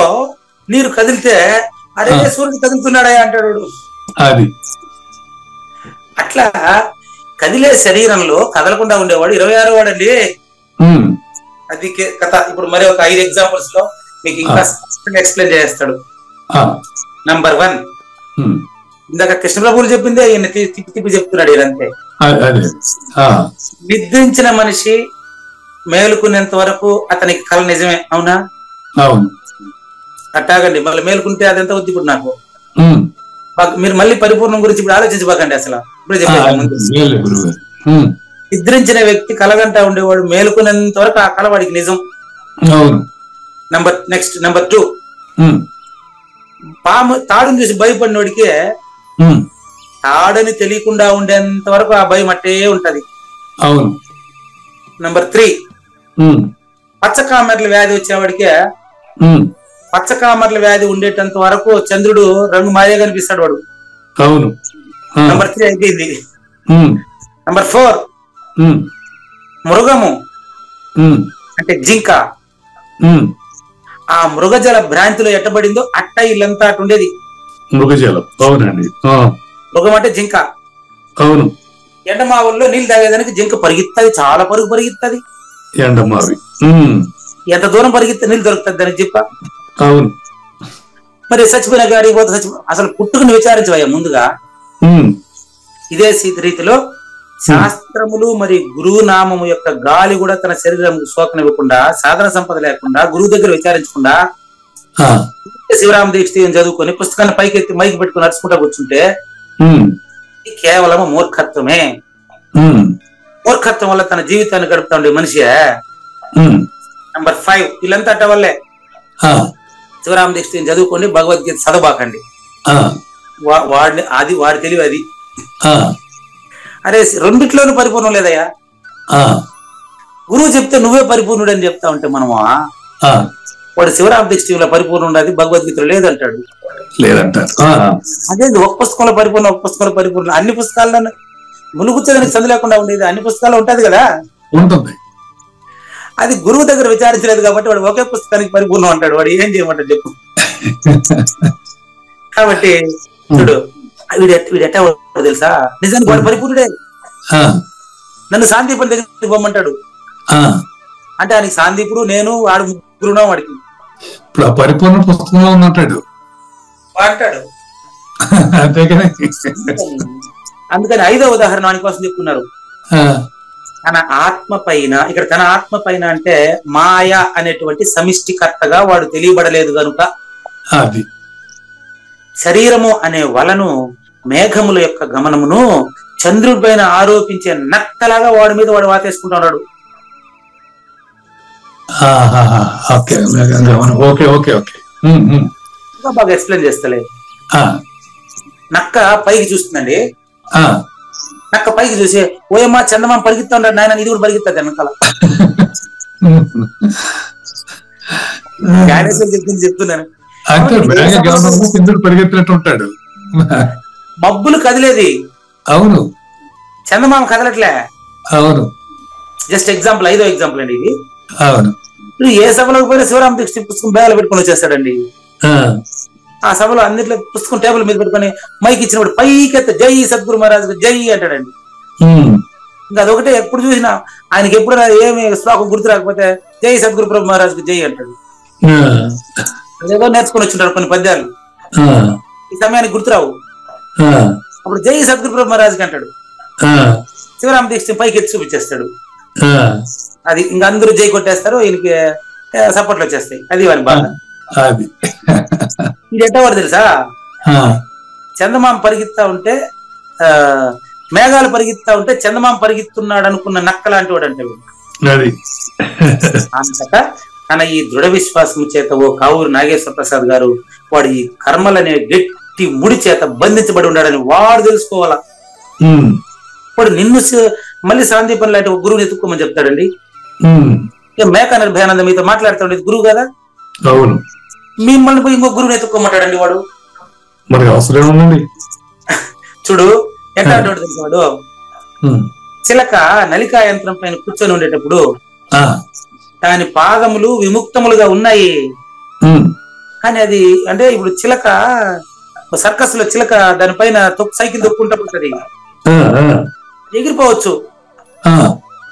నీరు కదిలితే అరే సూర్యుడు కదులుతున్నాడా అంటాడు. అది అట్లా కదిలే శరీరంలో కదలకుండా ఉండేవాడు 26వ వాడండి. అది కథ. ఇప్పుడు మరి ఒక 5 ఎగ్జాంపుల్స్ లో మీకు ఇంకా ఎక్స్ప్లెయిన్ చేస్తాడు. నంబర్ 1, ఇందాక కృష్ణప్రభువులు చెప్పిందే ఈయన తిప్పి చెప్తున్నాడు. ఈయనంతే. నిద్రించిన మనిషి మేలుకునేంత వరకు అతనికి కళ నిజమే. అవునా? అవును. అట్టాగండి. మళ్ళీ మేలుకుంటే అదంతా వద్దు. ఇప్పుడు నాకు మీరు మళ్ళీ పరిపూర్ణం గురించి ఇప్పుడు ఆలోచించబాకండి. అసలు ఇప్పుడే చెప్పాను. నిద్రించిన వ్యక్తి కలగంటా ఉండేవాడు మేలుకునేంత వరకు ఆ కళ వాడికి నిజం. నంబర్ 2, పాము తాడుని చూసి భయపడినోడికి తాడని తెలియకుండా ఉండేంత వరకు ఆ భయం అట్టే ఉంటది. అవును. నంబర్ 3, పచ్చకామెర్ల వ్యాధి వచ్చేవాడికే పచ్చకామెర్ల వ్యాధి ఉండేటంత వరకు చంద్రుడు రంగు మారే కనిపిస్తాడు వాడు. అవును. నంబర్ 3 అయిపోయింది. నంబర్ 4, మృగము అంటే జింక. ఆ మృగజల భ్రాంతిలో ఎట్టబడిందో అట్ట ఇల్లంతా అటు ఉండేది. మృగజలం. అవునండి. మృగం అంటే జింక. అవును. ఎండమావుల్లో నీళ్ళు తాగేదానికి జింక పరిగెత్తది, చాలా పరుగు పరిగెత్తది. ఎండమావి ఎంత దూరం పరిగెత్తే నీళ్ళు దొరుకుతుంది దానికి చెప్ప. అవును. మరి చచ్చిపోయిన గాడికి పోతే అసలు పుట్టుకుని విచారించవయ్యా ముందుగా. ఇదే రీతిలో శాస్త్రములు మరి గురువు నామము యొక్క గాలి కూడా తన శరీరం సోకనివ్వకుండా, సాధన సంపద లేకుండా, గురువు దగ్గర విచారించకుండా శివరామ దీక్ష చదువుకొని పుస్తకాన్ని పైకెత్తి మైకి పెట్టుకుని నడుచుకుంటా కూర్చుంటే కేవలం మూర్ఖత్వమే. మూర్ఖత్వం వల్ల తన జీవితాన్ని గడుపుతా ఉండే మనిషి. నంబర్ 5, వీళ్ళంతా అట్ట వల్లే. శివరామ దీక్ష చదువుకొని భగవద్గీత చదవబాకండి. వాడి తెలివి అది. అరే రెండిట్లోనూ పరిపూర్ణం లేదయ్యా. గురువు చెప్తే నువ్వే పరిపూర్ణుడు అని చెప్తా ఉంటే మనము వాడు శివరామ దీక్షలో పరిపూర్ణ ఉండదు, భగవద్గీతలో లేదంటాడు. అదే ఒక పుస్తకంలో పరిపూర్ణ, ఒక పుస్తకంలో పరిపూర్ణ. అన్ని పుస్తకాలను మునుగుచ్చడానికి చదువు లేకుండా ఉండేది. అన్ని పుస్తకాలు ఉంటది కదా. అది గురువు దగ్గర విచారించలేదు కాబట్టి వాడు ఒకే పుస్తకానికి పరిపూర్ణం అంటాడు. వాడు ఏం చేయమంటాడు చెప్పు. కాబట్టి చూడు వీడెట్టా తెలుసా, నిజానికి వాడు పరిపూర్ణుడే. నన్ను సాందీపుని దగ్గరికి పోమంటాడు. అంటే ఆయనకి సాందీపుడు, నేను, వాడు ముగ్గురున్నాం వాడికి. ఇప్పుడు ఆ పరిపూర్ణ పుస్తకంలో ఉన్నట్టాడు అంటాడు. అందుకని 5వ ఉదాహరణ వాని కోసం చెప్పుకున్నారు. తన ఆత్మ పైన, ఇక్కడ తన ఆత్మ పైన అంటే మాయ అనేటువంటి సమిష్టికర్తగా వాడు తెలియబడలేదు కనుక అది శరీరము అనే వలను, మేఘముల యొక్క గమనమును చంద్రుడి పైన ఆరోపించే నక్కలాగా వాడి మీద వాడు వాతేసుకుంటున్నాడు. బాగా ఎక్స్ప్లెయిన్ చేస్తలే. నక్క పైకి చూస్తుందండి. నక్క పైకి చూసి ఓయమ్మా చందమామ పరిగెత్తా ఉన్నాడు నాయన, ఇది కూడా పరిగెత్తాది వెనకాల. చెప్తున్నాను. పరిగెత్తినట్టు మబ్బులు కదిలేది, అవును. చందమామ కదలట్లే, అవును. జస్ట్ ఎగ్జాంపుల్, 5వ ఎగ్జాంపుల్ అండి ఇది. అవును. ఇప్పుడు ఏ సభలోకి పోయినా శివరామ దీక్ష పుస్తకం బ్యాగులో పెట్టుకుని వచ్చేస్తాడండి. ఆ సభలో అన్నిట్లో పుస్తకం టేబుల్ మీద పెట్టుకుని మైక్ ఇచ్చినప్పుడు పైకెత్త జై సద్గురు మహారాజు జై అంటాడండి. ఇంకా అదొకటే, ఎప్పుడు చూసినా ఆయనకి ఎప్పుడు ఏమి శ్లోకం గుర్తు రాకపోతే జై సద్గురు ప్రభు మహారాజుకి జై అంటాడు. ఏదో నేర్చుకుని వచ్చింటాడు కొన్ని పద్యాలు, ఈ సమయానికి గుర్తురావు. అప్పుడు జై సద్గురు ప్రభు మహారాజుకి అంటాడు. శివరామ దీక్ష పైకి ఎత్తి చూపించేస్తాడు. అది ఇంకా అందరూ జై కొట్టేస్తారు, ఈయనకి సపోర్ట్లు వచ్చేస్తాయి. అది వాని బాధ. ఇది ఎట్టా వాడు తెలుసా, చందమామ పరిగెత్తా ఉంటే మేఘాలు పరిగెత్తా ఉంటే చందమామ పరిగెత్తున్నాడు అనుకున్న నక్క లాంటి వాడు అంటే అంతటా తన ఈ దృఢ విశ్వాసం చేత ఓ కావూరు నాగేశ్వర ప్రసాద్ గారు వాడు ఈ కర్మలనే గట్టి ముడి చేత బంధించబడి ఉన్నాడని వాడు తెలుసుకోవాలా. వాడు నిన్ను మళ్ళీ సాందీపం లాంటి ఒక గురువుని ఎత్తుక్కోమని చెప్తాడండి. మేక నిర్భయానంద మీతో మాట్లాడుతాడు, గురువు కదా, అవును. మిమ్మల్ని పోయి ఇంకో గురువుని ఎత్తుక్కోమంటాడండి వాడు. మరి అవసరం ఉందండి. చూడు ఎట్లా అంటాడు తెలుసు వాడు, చిలక నలికా యంత్రం పైన కూర్చొని ఉండేటప్పుడు దాని పాదములు విముక్తములుగా ఉన్నాయి. కానీ అది అంటే ఇప్పుడు చిలక సర్కస్ లో చిలక దానిపైన సైకిల్ తొక్కుంటా ఉంటది, ఎగిరిపోవచ్చు.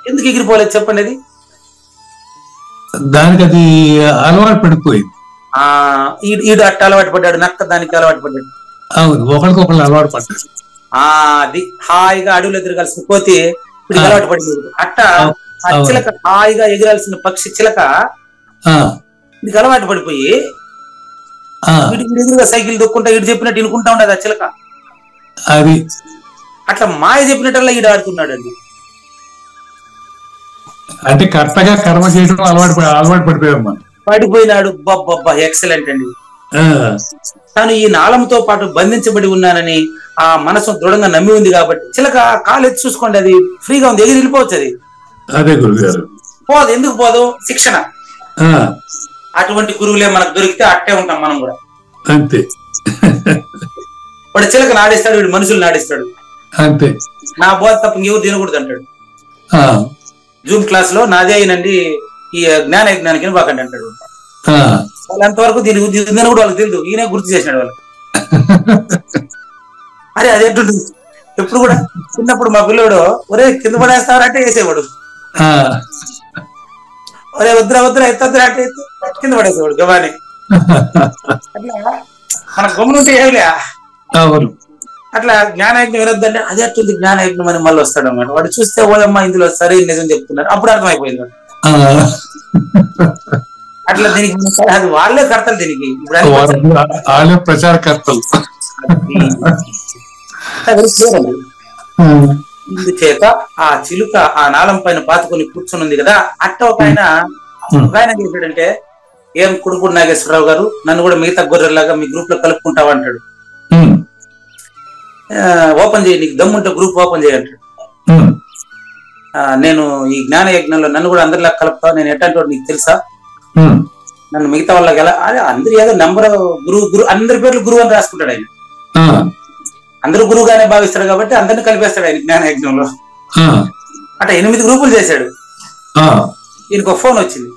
ఎందుకు ఎగిరిపోలేదు చెప్పండి? అది దానికి అది అలవాటు పడిపోయింది. ఈడు అట్ట అలవాటు పడ్డాడు, నక్క దానికి అలవాటు పడ్డాడు. అవును, ఒకరికొకరు అలవాటు పడ్డాడు. అది హాయిగా అడవులు ఎదురగాల్సిన కోతి వీడికి అలవాటు పడింది. అట్ట ఆ చిలక హాయిగా ఎగిరాల్సిన పక్షి చిలక వీడికి అలవాటు పడిపోయి వీడికి ఎదురుగా సైకిల్ దొక్కుంటా ఈడు చెప్పినట్టు ఇనుకుంటా ఉండదు ఆ చిలక. అది అట్లా మాయ చెప్పినట్టల్లా ఈడు ఆడుతున్నాడు అండి. అంటే కరెక్ట్గా కర్మ చేయడం అలవాటు పడిపోయాం మనం. పడిపోయినాడు. బబ్బబ్బా ఎక్సలెంట్ అండి. తాను ఈ నాళంతో పాటు బంధించబడి ఉన్నానని ఆ మనసు దృఢంగా నమ్మి ఉంది కాబట్టి చిలక కాలు ఎత్తి చూసుకోండి, అది ఫ్రీగా ఉంది, ఎగిరి వెళ్ళిపోవచ్చు. అది అదే గురుగారు పోదు. ఎందుకు పోదు? శిక్షణ. అటువంటి గురువులే మనకు దొరికితే అట్టే ఉంటాం మనం కూడా. అంతే. వాడు చిలక నాడిస్తాడు, వీడు మనుషులు నాడిస్తాడు. అంతే. నా బోధ తప్ప ఇంకెవరు తినకూడదు అంటాడు. జూమ్ క్లాస్ లో నాదే అయినండి ఈ జ్ఞాన యజ్ఞానికి బాకండి అంటాడు. వాళ్ళు అంతవరకు దీని కూడా వాళ్ళకి తెలియదు, ఈయనే గుర్తు చేసినాడు వాళ్ళకి. అరే అదేంటుంది, ఎప్పుడు కూడా చిన్నప్పుడు మా పిల్లోడు ఒరే కింద పడేస్తావారంటే వేసేవాడు, ఒరే వద్దురా ఎత్తద్దురా అంటే కింద పడేసేవాడు గవాని. అట్లా మన గమ్మునుంటే ఏమిలే. అట్లా జ్ఞానయజ్ఞం వినొద్దంటే అదే అట్టుంది జ్ఞానయజ్ఞం అని మళ్ళీ వస్తాడు అన్నమాట. వాడు చూస్తే ఓయమ్మ ఇందులో సరే నిజం చెప్తున్నారు, అప్పుడు అర్థమైపోయింది. అట్లా దీనికి అది వాళ్ళే కర్తలు, దీనికి వాళ్ళే ప్రచారకర్తలు. ఇందుచేత ఆ చిలుక ఆ నాళం పైన పాతుకొని కూర్చొని ఉంది కదా, అట్ట ఒక ఆయన చేశాడంటే, ఏం కుడుపుడు నాగేశ్వరరావు గారు నన్ను కూడా మిగతా గొర్రెలాగా మీ గ్రూప్ లో కలుపుకుంటావా అంటాడు. ఓపెన్ చేయి, నీకు దమ్ముంటే గ్రూప్ ఓపెన్ చేయంటాడు. నేను ఈ జ్ఞాన యజ్ఞంలో నన్ను కూడా అందరిలా కలుపుతావు, నేను ఎట్టంటే నీకు తెలుసా, నన్ను మిగతా వాళ్ళకి ఎలా, అదే అందరు ఏదో నెంబర్ గురువు అందరి పేర్లు గురువు అని రాసుకుంటాడు ఆయన. అందరూ గురువుగానే భావిస్తాడు కాబట్టి అందరిని కలిపేస్తాడు ఆయన జ్ఞాన యజ్ఞంలో. అట్లా 8 గ్రూపులు చేశాడు. ఈయనకు ఒక ఫోన్ వచ్చింది.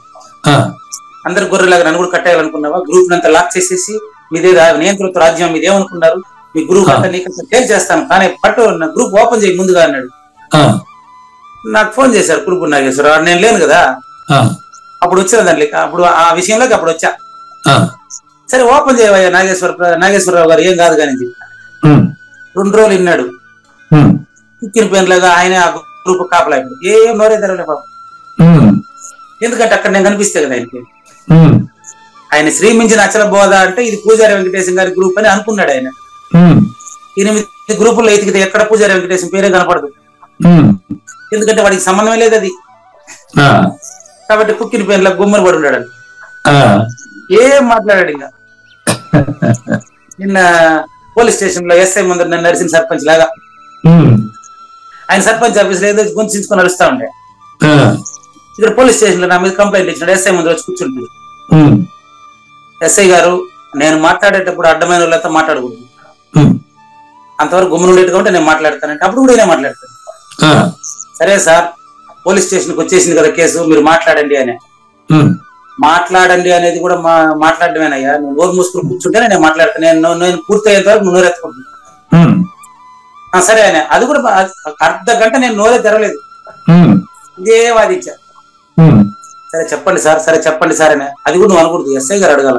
అందరు గొర్రెలాగా నన్ను కూడా కట్టేయాలనుకున్నావా? గ్రూప్ అంతా లాక్ చేసేసి మీదే నియంత్రిత రాజ్యం మీదేమనుకున్నారు, మీ గ్రూప్ అంతా నీకంతా టేల్ చేస్తాను, కానీ పట్టు నా గ్రూప్ ఓపెన్ చేయి ముందుగా అన్నాడు. నాకు ఫోన్ చేశారు కురుపు నాగేశ్వరరావు, నేను లేను కదా అప్పుడు వచ్చిన దాంట్లో, అప్పుడు ఆ విషయంలోకి అప్పుడు వచ్చా. సరే ఓపెన్ చేయవయ్యా నాగేశ్వరరావు గారు, ఏం కాదు కానీ 2 రోజులు విన్నాడు. కుక్కిన పేర్లాగా ఆయన ఆ గ్రూప్ కాపలా ఏం నోరే తెరవలే పాపం. ఎందుకంటే అక్కడ నేను కనిపిస్తే కదా ఆయనకి. ఆయన శ్రీమించిన అచల బోధ అంటే ఇది పూజారి వెంకటేశం గారి గ్రూప్ అని అనుకున్నాడు ఆయన. 8 గ్రూపుల్లో ఎతికితే ఎక్కడ పూజారి వెంకటేశం పేరే కనపడదు, ఎందుకంటే వాడికి సంబంధమే లేదు అది. కాబట్టి కుక్కిన పేర్ల గుమ్మని పడి ఉన్నాడు. ఏం మాట్లాడాడు ఇంకా. నిన్న పోలీస్ స్టేషన్ లో ఎస్ఐ ముందర నన్ను నడిచిన సర్పంచ్ లాగా ఆయన సర్పంచ్ ఆఫీస్ లో ఏదో గుంచుకొని నడుస్తా ఉండే. ఇక్కడ పోలీస్ స్టేషన్ లో నా మీద కంప్లైంట్ ఇచ్చినాడు. ఎస్ఐ ముందు వచ్చి కూర్చుంటుంది. ఎస్ఐ గారు, నేను మాట్లాడేటప్పుడు అడ్డమైన వాళ్ళతో మాట్లాడకూడదు, అంతవరకు గుమ్మను ఉండేట్టుగా ఉంటే నేను మాట్లాడతానంటే అప్పుడు కూడా నేను మాట్లాడతాను. సరే సార్, పోలీస్ స్టేషన్కి వచ్చేసింది కదా కేసు, మీరు మాట్లాడండి అని. మాట్లాడండి అనేది కూడా మాట్లాడమేనయ్యా, నువ్వు నోరు మూసుకుని కూర్చుంటేనే నేను మాట్లాడతాను, నేను పూర్తయ్యేంత వరకు నువ్వు నోరు ఎత్తుకుంటున్నాను. సరే ఆయన అది కూడా అర్ధ గంట నేను నోరే తెరవలేదు, ఇదే వాదించా. సరే చెప్పండి సార్, సరే చెప్పండి సార్ అని. అది కూడా నువ్వు అనకూడదు, ఎస్ఐ గారు అడగాల.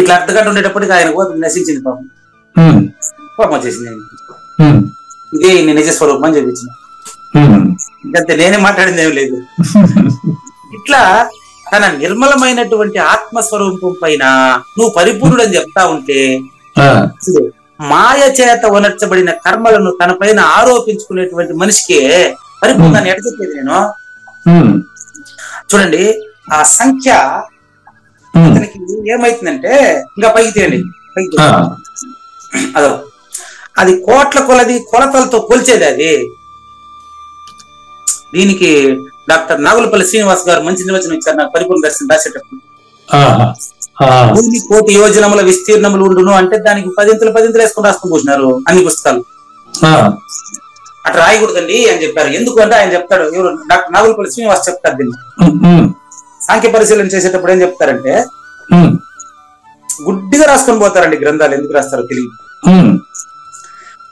ఇట్లా అర్ధ గంట ఉండేటప్పటికి ఆయన కోపం నశించింది, పాపం కోపం వచ్చేసింది. ఇదే నిజ స్వరూపం అని చెప్పించిన. ఇంకంతే, నేనే మాట్లాడింది ఏం లేదు. ఇట్లా తన నిర్మలమైనటువంటి ఆత్మస్వరూపం పైన నువ్వు పరిపూర్ణుడు అని చెప్తా ఉంటే, మాయ చేత ఉనర్చబడిన కర్మలను తన పైన ఆరోపించుకునేటువంటి మనిషికి పరిపూర్ణాన్ని ఎట చెప్పేది నేను. చూడండి, ఆ సంఖ్య అతనికి ఏమైతుందంటే, ఇంకా పైకి తీయండి, పైకి అదో అది కోట్ల కొలది కొలతలతో కొలిచేది అది. దీనికి డాక్టర్ నాగులపల్లి శ్రీనివాస్ గారు మంచి నిర్వచనం ఇచ్చారు నాకు పరిపూర్ణ దర్శనం రాసేటప్పుడు. భూమి 1,000 యోజనముల విస్తీర్ణములు ఉండును అంటే దానికి 10 వేసుకుని రాసుకుని పోసినారు అన్ని పుస్తకాలు. అట్లా రాయకూడదండి అని చెప్పారు. ఎందుకు అంటే ఆయన చెప్తాడు, ఎవరు డాక్టర్ నాగులపల్లి శ్రీనివాస్ చెప్తారు దీన్ని. సాంఖ్య పరిశీలన చేసేటప్పుడు ఏం చెప్తారంటే, గుడ్డిగా రాసుకొని పోతారండి గ్రంథాలు, ఎందుకు రాస్తారో తెలియదు.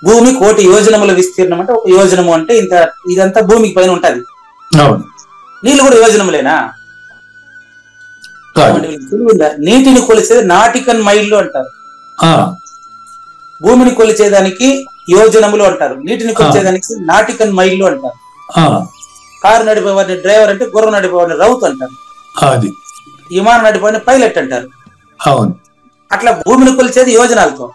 భూమి 1,000 యోజనముల విస్తీర్ణం అంటే 1 యోజనము అంటే ఇంత, ఇదంతా భూమికి పైన ఉంటది. నీళ్ళు కూడా యోజనములేనా? నీటిని కొలిచేది నాటికన్ మైళ్ళు అంటారు, భూమిని కొలిచేదానికి యోజనములు అంటారు, నీటిని కొలిచేదానికి నాటికన్ మైళ్ళు అంటారు. కారు నడిపేవాడిని డ్రైవర్ అంటే, గుర్రం నడిపేవాడిని రౌత్ అంటారు, విమానం నడిపేవాడిని పైలట్ అంటారు. అట్లా భూమిని కొలిచేది యోజనాలతో,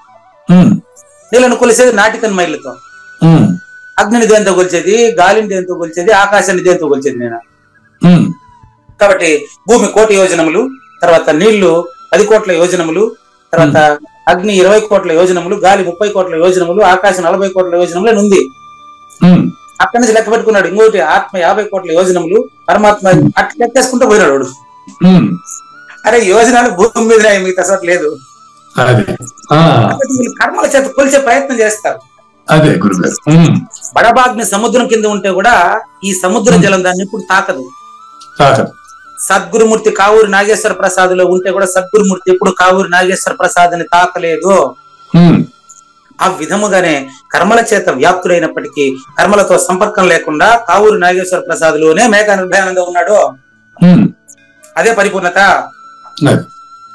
నీళ్ళను కొలిచేది నాటికన్ మైళ్ళతో, అగ్నిని దేంతో కొలిచేది, గాలిని దేంతో కొలిచేది, ఆకాశాన్ని దేంతో కొలిచేది నేను. కాబట్టి భూమి 1,000 యోజనములు, తర్వాత నీళ్లు 10 కోట్ల యోజనములు, తర్వాత అగ్ని 20 కోట్ల యోజనములు, గాలి 30 కోట్ల యోజనములు, ఆకాశం 40 కోట్ల యోజనములు అని ఉంది. అక్కడి నుంచి లెక్క పెట్టుకున్నాడు. ఇంకోటి ఆత్మ 50 కోట్ల యోజనములు, పరమాత్మ అట్లా లెక్కేసుకుంటూ పోయినాడు వాడు. అరే యోజనాలు భూమి మీద మిగతా చోట లేదు. కర్మల చేత కొలిచే ప్రయత్నం చేస్తారు. అదే గురుగారు, బడబాగ్ని సముద్రం కింద ఉంటే కూడా ఈ సముద్ర జలం దాన్ని ఇప్పుడు తాకదు. సద్గురుమూర్తి కావూరి నాగేశ్వర ప్రసాద్ లో ఉంటే కూడా సద్గురుమూర్తి ఎప్పుడు కావూరి నాగేశ్వర ప్రసాద్ ని తాకలేదు. ఆ విధముగానే కర్మల చేత వ్యాప్తుడైనప్పటికీ కర్మలతో సంపర్కం లేకుండా కావూరి నాగేశ్వర ప్రసాద్ లోనే మేఘానంద ఉన్నాడు. అదే పరిపూర్ణత.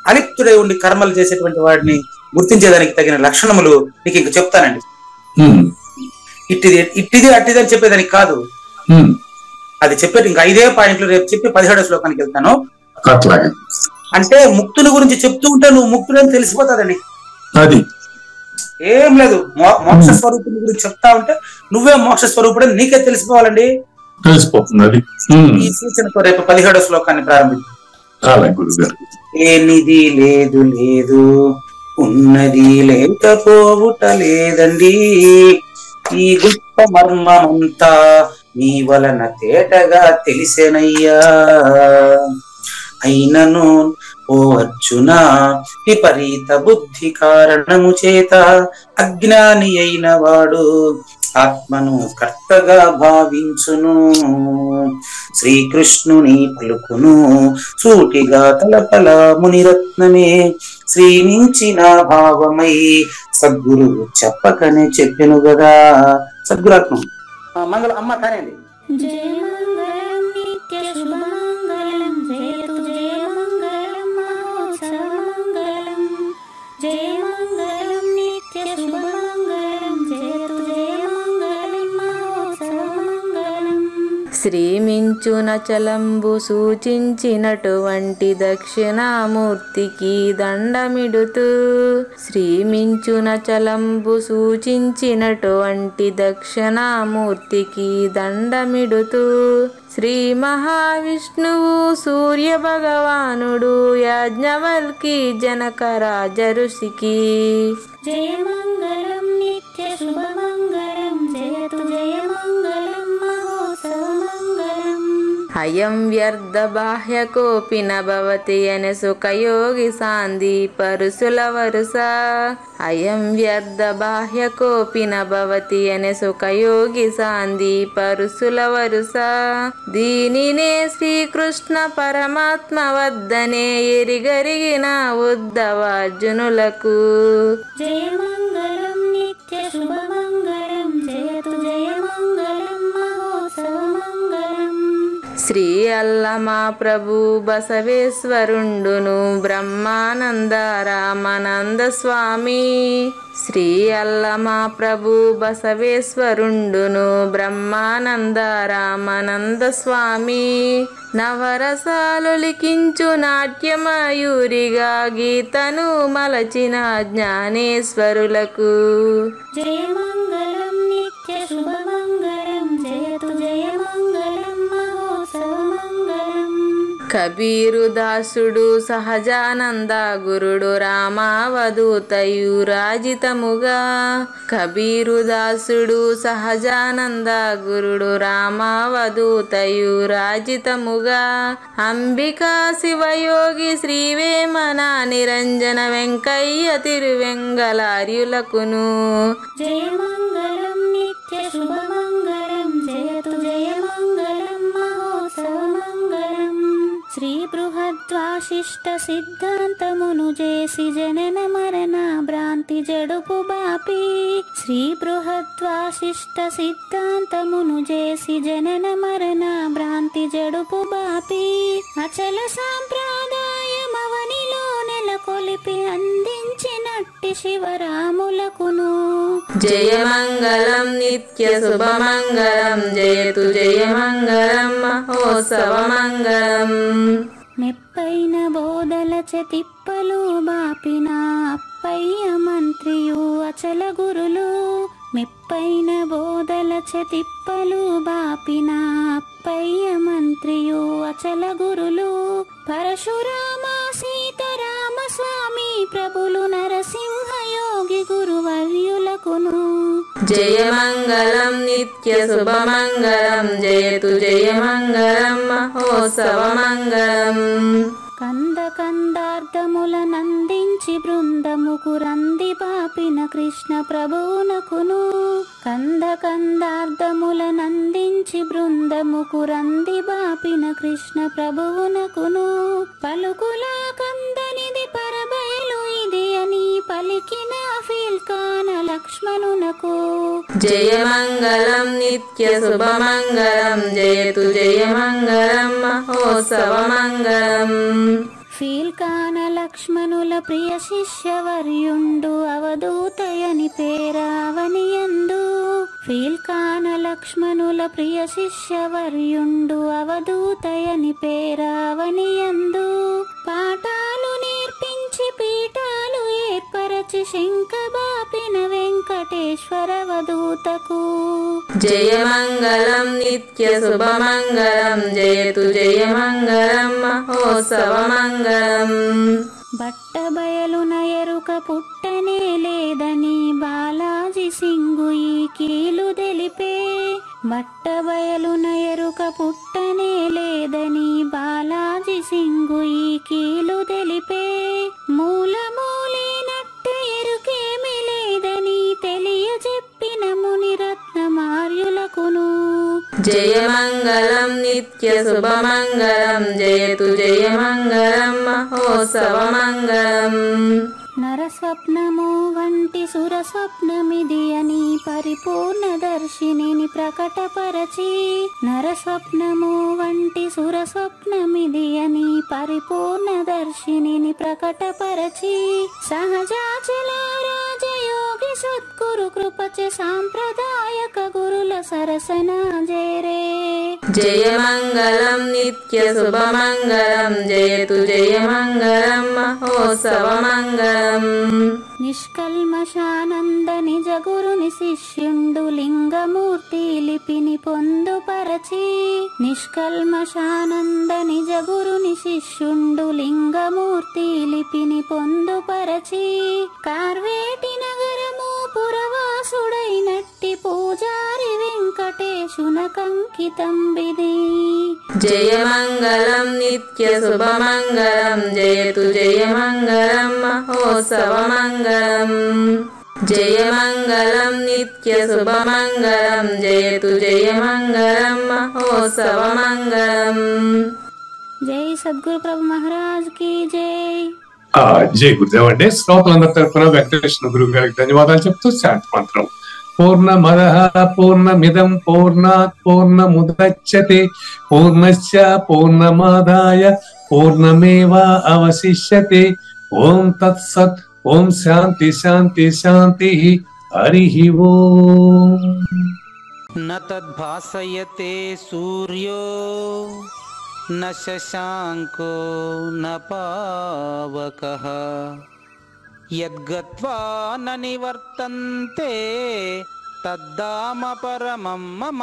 అలిప్తుడై ఉండి కర్మలు చేసేటువంటి వాడిని గుర్తించేదానికి తగిన లక్షణములు నీకు ఇంక చెప్తానండి. ఇట్టిది అట్టిది అని చెప్పేదానికి కాదు, అది చెప్పేది ఇంకా 5 పాయింట్లు రేపు చెప్పి 17వ శ్లోకానికి వెళ్తాను. అంటే ముక్తుని గురించి చెప్తూ ఉంటే నువ్వు ముక్తుడని తెలిసిపోతాదండి. అది ఏం లేదు, మోక్ష స్వరూపుని గురించి చెప్తా ఉంటే నువ్వే మోక్ష స్వరూపుడని నీకే తెలిసిపోవాలండి. తెలిసిపోతుంది. ఈ సూచనతో రేపు 17వ శ్లోకాన్ని ప్రారంభించాం. ఏనిది లేదు లేదు, ఉన్నది లేకపోవుట లేదండి, ఈ గొప్ప మర్మమంతా నీ వలన తేటగా తెలిసేనయ్యా. అయినను ఓ అర్జున, విపరీత బుద్ధి కారణము చేత అజ్ఞాని అయిన వాడు ఆత్మను కర్తగా భావించును. శ్రీకృష్ణుని పలుకును సూటిగా తలపల మునిరత్నమే, శ్రీమించిన భావమై సద్గురు చెప్పకనే చెప్పెను గదా. సద్గురాత్మ మంగళం అమ్మ కానండి. జయ మంగళం నిత్య శుభమంగళం, జయతు జయ మంగళం మహోత్సవ మంగళం. జయ మంగళం నిత్య శుభమంగళం, జయతు జయ మంగళం మహోత్సవ మంగళం. శ్రీమించున చలంబు సూచించినటువంటి దక్షిణామూర్తికి దండమిడుతూ, శ్రీమించున చలంబు సూచించినటువంటి దక్షిణామూర్తికి దండమిడుతూ, శ్రీ మహావిష్ణువు సూర్య భగవానుడు యాజ్ఞవల్కి జనక రాజఋషికి జయ మంగళం నిత్య శుభమంగళం, జయతు జయ మంగళం మహోత్సవ మంగళం. అయం వ్యర్థ బాహ్య కోపిన భవతి అనే సుఖయోగి సాంది పరుసుల వరుస. అయం వ్యర్థ బాహ్య కోపిన భవతి అనే సుఖయోగి సాంది పరుసుల వరుస. దీనినే శ్రీకృష్ణ పరమాత్మ వద్దనే ఎరిగరిగిన ఉద్ధవార్జునులకు జయ మంగళం నిత్య శుభమంగళం, జయతు జయ మంగళం మహోత్సవ మంగళం. శ్రీ అల్లమా ప్రభు బసవేశ్వరుండును బ్రహ్మానంద రామానంద స్వామి. శ్రీ అల్లమా ప్రభు బసవేశ్వరుండును బ్రహ్మానంద రామానంద స్వామి. నవరసాలు లిఖించు నాట్యమయూరిగా గీతను మలచిన జ్ఞానేశ్వరులకు జయ మంగళం నిత్య శుభమంగళం, జయతు జయ మంగళం మహోత్సవ మంగళం. కబీరు దాసుడు సహజానంద గురుడు రామావధూతయురాజితముగా. కబీరు దాసుడు సహజానంద గురుడు రామావధూతయురాజితముగా. అంబికా శివయోగి శ్రీవేమన నిరంజన వెంకయ్య తిరువెంగళార్యులకును జయ మంగళం నిత్య శుభమంగళం, జయతు జయ మంగళం మహోత్సవ మంగళం. శ్రీ బృహద్వాశిష్ట సిద్ధాంతమును చేసి జనన మరణ భ్రాంతి జడుపు బాపి. శ్రీ బృహద్వాశిష్ట సిద్ధాంతమును చేసి జనన మరణ భ్రాంతి జడుపు బాపి. అచల సాంప్రదాయమవనిలో నెలకొలిపి అందించినట్టి శివరాములకును జయ మంగళం నిత్య శుభమంగళం, జయతు జయ మంగళం మహోత్సవ మంగళం. మెప్పైన బోధల తిప్పలు బాపిన అప్పయ్య మంత్రియు అచల గురులు. మెప్పైన బోధల తిప్పలు బాపిన అప్పయ్య మంత్రియు అచల గురులు. పరశురామ సీతారామ స్వామి ప్రభులు నరసింహ యోగి గురువర్యులకును జయ మంగళం నిత్య శుభమంగళం, జయతు జయ మంగళం మహోత్సవ మంగళం. కంద కందార్థముల నందించి బృందముకు రంది పాపిన కృష్ణ ప్రభువునకును. కంద కందార్థముల నందించి బృందముకు రంది బాపిన కృష్ణ ప్రభువునకును. పలుకులా కందనిది పరబయలు ఇది అని పలికిన ఫీల్కాన లక్ష్మణునకు జయ మంగళం నిత్య శుభమంగళం, జయతు జయ మంగళం మహోత్సవ మంగళం. ఫీల్కాన లక్ష్మణుల ప్రియ శిష్యవర్యుండు అవధూతయని పేరావనియందు. ఫీల్కాన లక్ష్మణుల ప్రియ శిష్యవర్యుండు అవధూతయని పేరావనియందు. పాఠాలు నేర్పించి పీఠాలు ఏర్పరచి శంఖబాపిన వెంకటేశ్వర వధూతకు జయ మంగళం నిత్య శుభమంగళం, జయతు జయ మంగళం మహోత్సవ మంగళం. బట్టబయలున ఎరుక పుట్టనే లేదని బాలాజీ సింగు ఈ కీలు తెలిపే. బట్టబయలున ఎరుక పుట్టనే లేదని బాలాజీ సింగు ఈ కీలు తెలిపే. మూలమూలేనట్టు ఎరుకేమి లేదని తెలియజెప్పిన మునిరత్నం జయమంగళం నిత్యశుభమంగళం జయతు జయమంగళం మహోత్సవమంగళం. నరస్వప్నము వంటి సురస్వప్నమిది అని పరిపూర్ణ దర్శినిని ప్రకటపరచి, నరస్వప్నము వంటి సురస్వప్నమిది అని పరిపూర్ణ దర్శినిని ప్రకటపరచి, సహజాచల రాజయోగి సద్గురు కృపచే సాంప్రదాయక గురుల సరసన జేరే. జయమంగళం నిత్యశుభమంగళం జయతు జయమంగళం మహోత్సవమంగళం. నిష్కల్మషానంద నిజ గురుని శిష్యుండు లింగమూర్తి లిపిని పొందుపరచి, నిష్కల్మషానంద నిజ గురుని శిష్యుండు లింగమూర్తి లిపిని పొందుపరచి, కార్వేటి నగరము పురవాసుడైనట్టి పూజారి వెంకటేశునకంకితం విధి. జయమంగళం నిత్యశుభమంగళం జయతు జయమంగళం మహోత్సవమంగళం. జయమంగళం నిత్యశుభమంగళం జయతు జయమంగళం మహోత్సవమంగళం. జై సద్గురు ప్రభు మహారాజ్ కి జై. జై గురుదేవ్ అండి. శ్రోతలందరి తరఫున వెంకటేశ్వర గురువు గారికి ధన్యవాదాలు చెప్తూ శాంతి మంత్రం. పూర్ణమదః పూర్ణమిదం పూర్ణాత్ పూర్ణముదచ్యతే పూర్ణస్య పూర్ణమాదాయ పూర్ణమేవా అవశిష్యతే. ఓం తత్సత్. ఓం శాంతి శాంతి శాంతి. హరి ఓం. న తద్భాసయతే సూర్యో న శశాంకో న పావకః యద్గత్వా న నివర్తంతే తద్ధామ పరమం మమ.